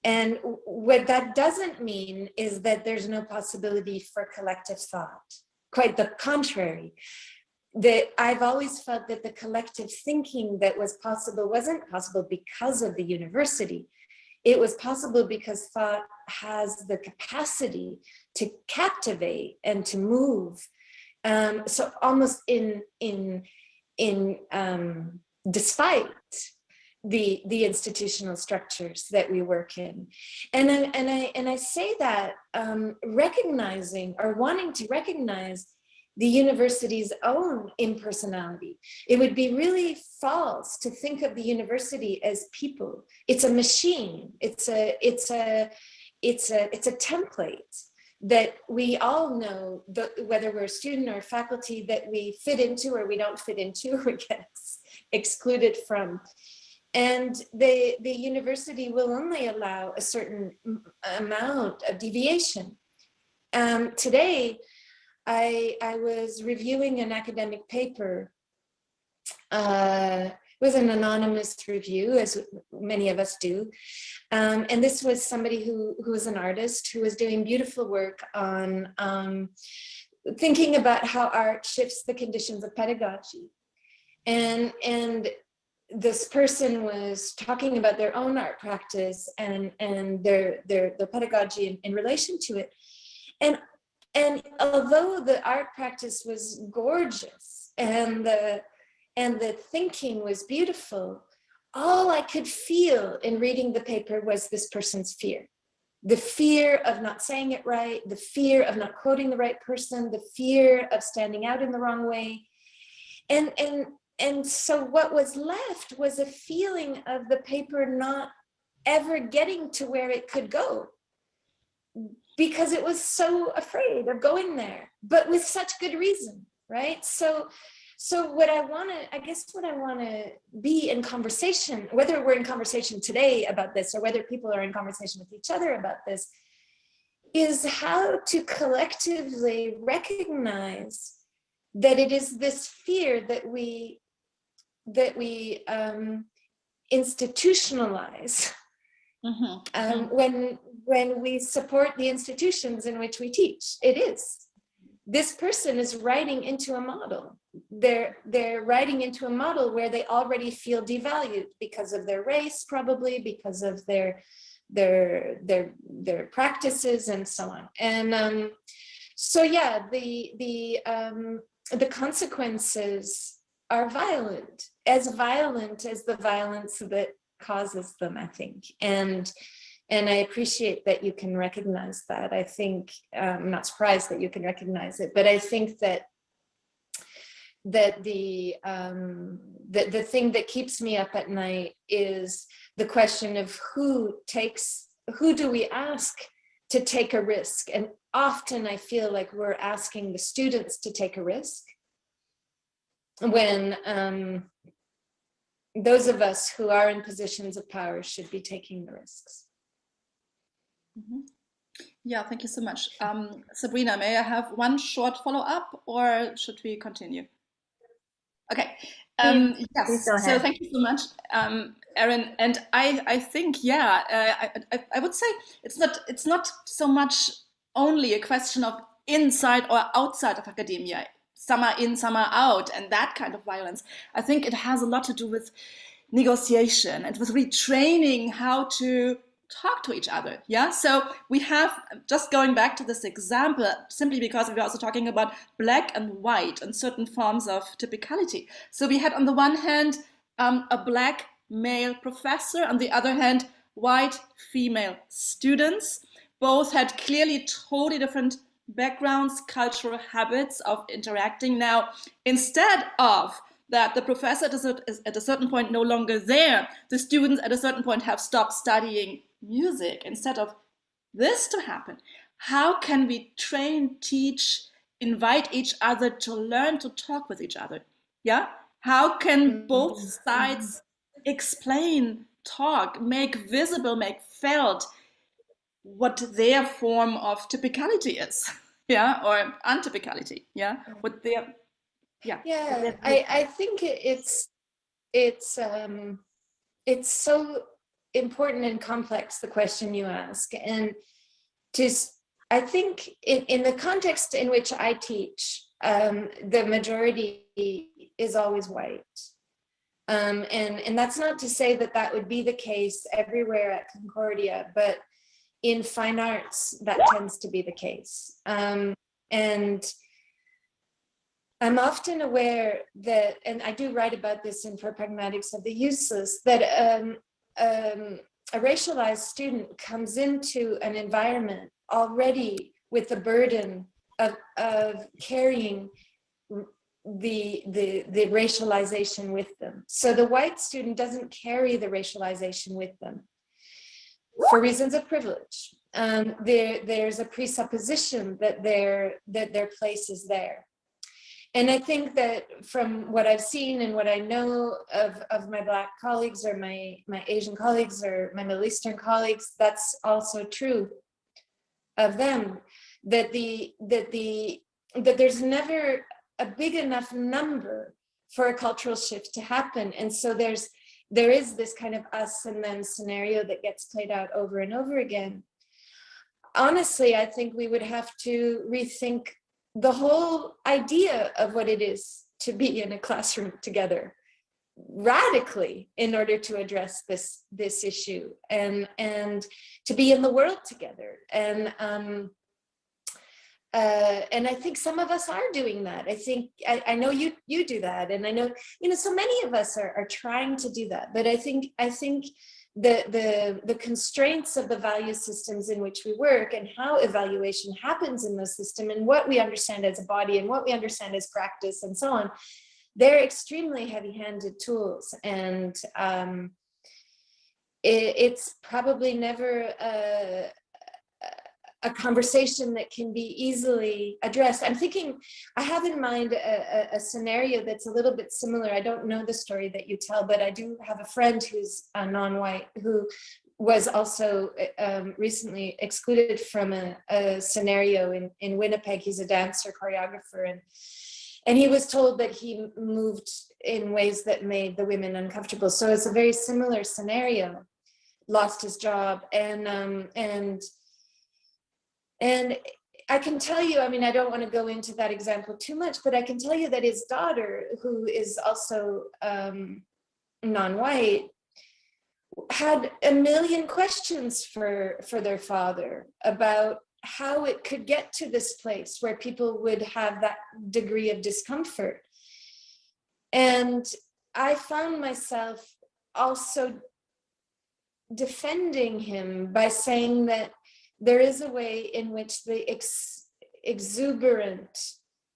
And what that doesn't mean is that there's no possibility for collective thought. Quite the contrary. That I've always felt that the collective thinking that was possible wasn't possible because of the university. It was possible because thought has the capacity to captivate and to move. So almost despite the institutional structures that we work in, and I say that recognizing or wanting to recognize the university's own impersonality. It would be really false to think of the university as people. It's a machine. It's a template that we all know, whether we're a student or faculty, that we fit into or we don't fit into or get excluded from. And the university will only allow a certain amount of deviation. Today, I was reviewing an academic paper. It was an anonymous review, as many of us do. And this was somebody who was an artist who was doing beautiful work on thinking about how art shifts the conditions of pedagogy. And this person was talking about their own art practice and their pedagogy in relation to it. And although the art practice was gorgeous and the thinking was beautiful, all I could feel in reading the paper was this person's fear. The fear of not saying it right, the fear of not quoting the right person, the fear of standing out in the wrong way. And so what was left was a feeling of the paper not ever getting to where it could go, because it was so afraid of going there, but with such good reason, right? So what I want to be in conversation, whether we're in conversation today about this or whether people are in conversation with each other about this, is how to collectively recognize that it is this fear that we institutionalize when we support the institutions in which we teach. It is. This person is writing into a model. They're writing into a model where they already feel devalued because of their race, probably because of their practices and so on. And so yeah, the consequences are violent as the violence that causes them, I think. And I appreciate that you can recognize that. I think, I'm not surprised that you can recognize it, but I think that the thing that keeps me up at night is the question of who do we ask to take a risk? And often I feel like we're asking the students to take a risk when those of us who are in positions of power should be taking the risks. Yeah, thank you so much. Sabrina, may I have one short follow-up or should we continue? Okay. Please go ahead. So thank you so much, Erin. And I think, yeah, I would say it's not so much only a question of inside or outside of academia. Some are in, some are out, and that kind of violence. I think it has a lot to do with negotiation and with retraining how to talk to each other. Yeah, so we have, just going back to this example, simply because we were also talking about black and white and certain forms of typicality. So we had on the one hand a black male professor, on the other hand white female students. Both had clearly totally different backgrounds, cultural habits of interacting. Now, instead of that the professor is at a certain point no longer there, the students at a certain point have stopped studying music. Instead of this to happen, how can we train, teach, invite each other to learn to talk with each other? Yeah, how can both sides explain, talk, make visible, make felt what their form of typically is? Yeah, or untypicality. Yeah, what their I think it's so important and complex, the question you ask, and I think in the context in which I teach, the majority is always white, and that's not to say that would be the case everywhere at Concordia, but in fine arts that tends to be the case, and I'm often aware that, and I do write about this in For Pragmatics of the Useless, that a racialized student comes into an environment already with the burden of carrying the racialization with them. So the white student doesn't carry the racialization with them for reasons of privilege. There's a presupposition that their place is there. And I think that from what I've seen and what I know of my Black colleagues or my Asian colleagues or my Middle Eastern colleagues, that's also true of them, that there's never a big enough number for a cultural shift to happen. And so there is this kind of us and them scenario that gets played out over and over again. Honestly, I think we would have to rethink the whole idea of what it is to be in a classroom together radically in order to address this issue, and to be in the world together. And I think some of us are doing that. I know you do that, and I know, you know, so many of us are trying to do that. But I think the constraints of the value systems in which we work, and how evaluation happens in those systems, and what we understand as a body and what we understand as practice and so on, they're extremely heavy-handed tools. And it's probably never a conversation that can be easily addressed. I'm thinking, I have in mind a scenario that's a little bit similar. I don't know the story that you tell, but I do have a friend who's non-white, who was also recently excluded from a scenario in Winnipeg. He's a dancer, choreographer, and he was told that he moved in ways that made the women uncomfortable. So it's a very similar scenario. Lost his job, and I can tell you, I mean, I don't want to go into that example too much, but I can tell you that his daughter, who is also non-white, had a million questions for their father about how it could get to this place where people would have that degree of discomfort. And I found myself also defending him by saying that there is a way in which the exuberant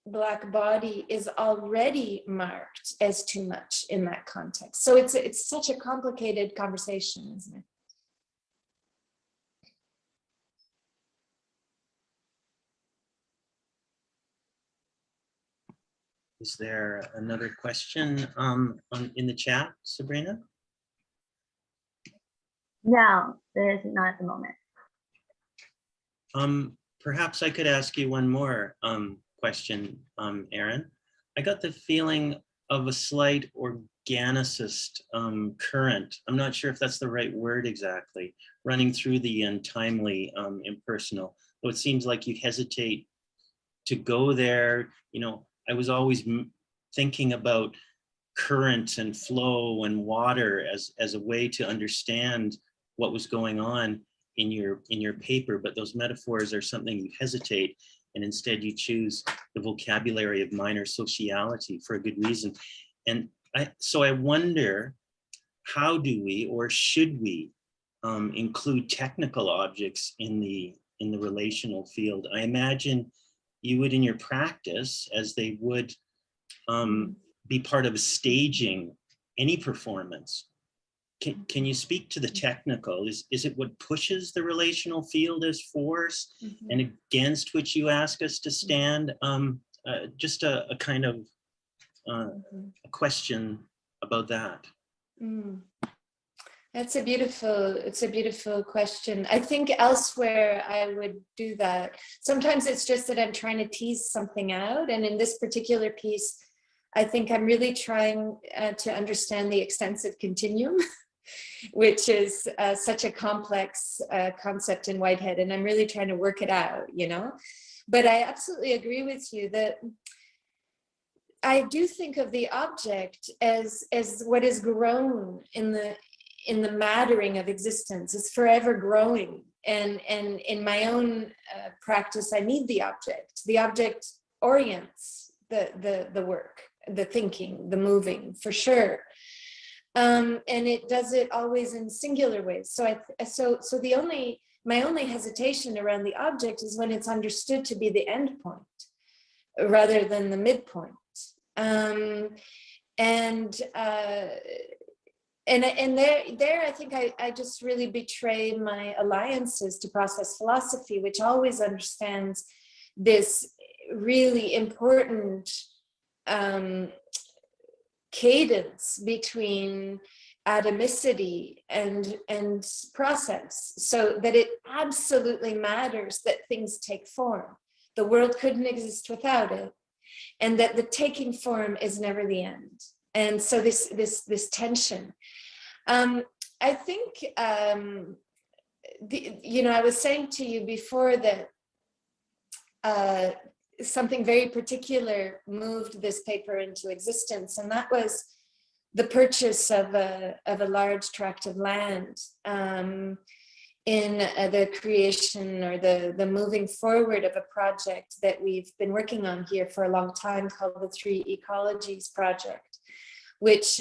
Black body is already marked as too much in that context. So it's such a complicated conversation, isn't it? Is there another question in the chat, Sabrina? No, there is not at the moment. Perhaps I could ask you one more question, Erin. I got the feeling of a slight organicist current. I'm not sure if that's the right word exactly, running through the Untimely Impersonal. Though it seems like you hesitate to go there. You know, I was always thinking about current and flow and water as a way to understand what was going on in your paper, but those metaphors are something you hesitate, and instead you choose the vocabulary of minor sociality for a good reason. And so I wonder, how do we, or should we, include technical objects in the relational field? I imagine you would in your practice, as they would be part of staging any performance. Can you speak to the technical? Is it what pushes the relational field as force, and against which you ask us to stand? Just a kind of a question about that. It's a beautiful question. I think elsewhere I would do that. Sometimes it's just that I'm trying to tease something out. And in this particular piece, I think I'm really trying to understand the extensive continuum, which is such a complex concept in Whitehead. And I'm really trying to work it out, you know? But I absolutely agree with you that I do think of the object as what is grown in the mattering of existence. It's forever growing. And in my own practice, I need the object. The object orients the work, the thinking, the moving, for sure. And it does it always in singular ways. So my only hesitation around the object is when it's understood to be the end point rather than the midpoint. And there I think I just really betray my alliances to process philosophy, which always understands this really important cadence between atomicity and process, so that it absolutely matters that things take form. The world couldn't exist without it, and that the taking form is never the end. And so this tension. I think I was saying to you before that something very particular moved this paper into existence, and that was the purchase of a large tract of land in the creation or the moving forward of a project that we've been working on here for a long time called the Three Ecologies Project, which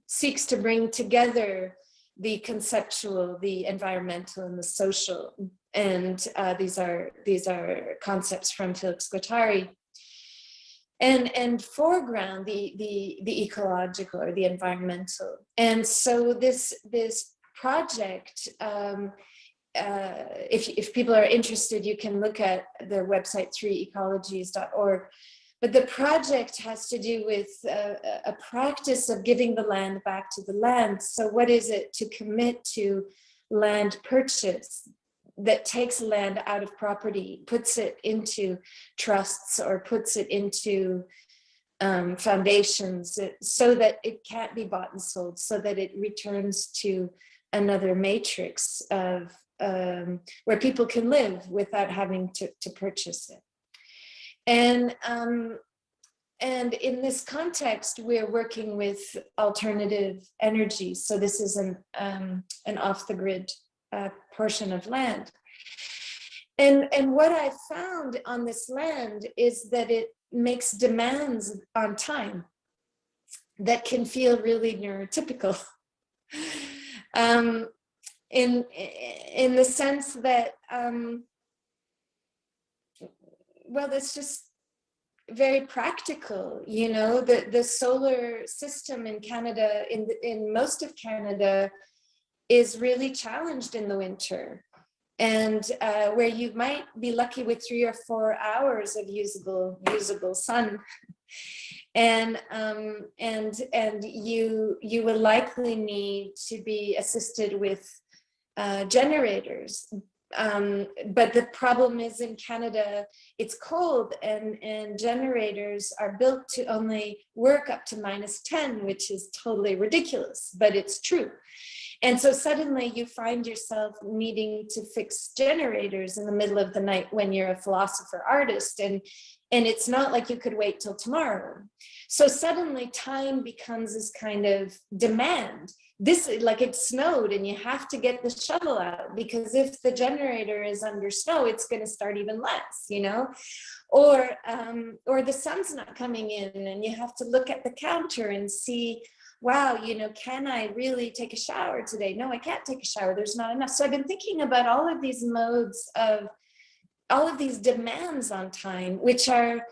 seeks to bring together the conceptual, the environmental, and the social. And these are concepts from Felix Guattari. And foreground the ecological or the environmental. And so this project, if people are interested, you can look at their website, 3ecologies.org. But the project has to do with a practice of giving the land back to the land. So what is it to commit to land purchase that takes land out of property, puts it into trusts or puts it into foundations so that it can't be bought and sold, so that it returns to another matrix of where people can live without having to purchase it. And in this context, we're working with alternative energies. So this is an off-the-grid portion of land. And what I found on this land is that it makes demands on time that can feel really neurotypical. In the sense that, well, it's just very practical, you know. The solar system in Canada, in most of Canada, is really challenged in the winter, and where you might be lucky with 3 or 4 hours of usable sun, and you will likely need to be assisted with generators. But the problem is, in Canada, it's cold, and generators are built to only work up to -10, which is totally ridiculous, but it's true. And so suddenly you find yourself needing to fix generators in the middle of the night when you're a philosopher artist, and it's not like you could wait till tomorrow. So suddenly time becomes this kind of demand. This, like, it snowed and you have to get the shovel out, because if the generator is under snow, it's going to start even less, you know. Or the sun's not coming in and you have to look at the counter and see, wow, you know, can I really take a shower today? No, I can't take a shower. There's not enough. So I've been thinking about all of these modes of, all of these demands on time, which are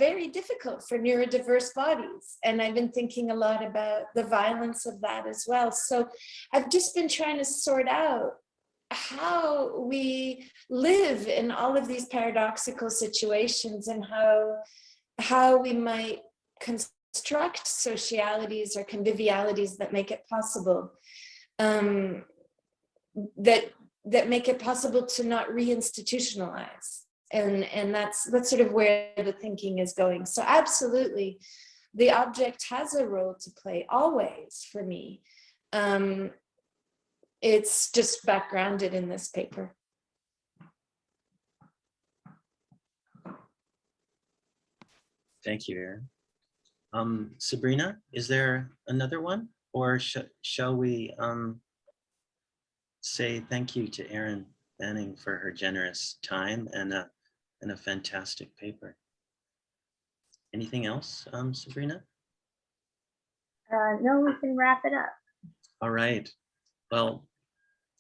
very difficult for neurodiverse bodies. And I've been thinking a lot about the violence of that as well. So I've just been trying to sort out how we live in all of these paradoxical situations, and how we might construct socialities or convivialities that make it possible, that make it possible to not reinstitutionalize. And that's sort of where the thinking is going. So absolutely, the object has a role to play always for me. It's just backgrounded in this paper. Thank you, Erin. Sabrina, is there another one, or shall we say thank you to Erin Manning for her generous time and a fantastic paper? Anything else, Sabrina? No, we can wrap it up. All right. Well,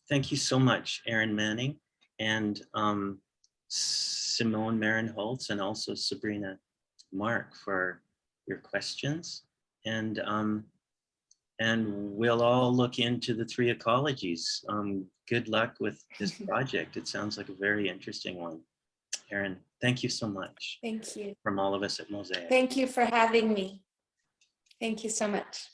thank you so much, Erin Manning, and Simone Marin-Holtz, and also Sabrina Mark, for your questions. And we'll all look into the 3 ecologies. Good luck with this project. It sounds like a very interesting one. Erin, thank you so much. Thank you. From all of us at Mosaic. Thank you for having me. Thank you so much.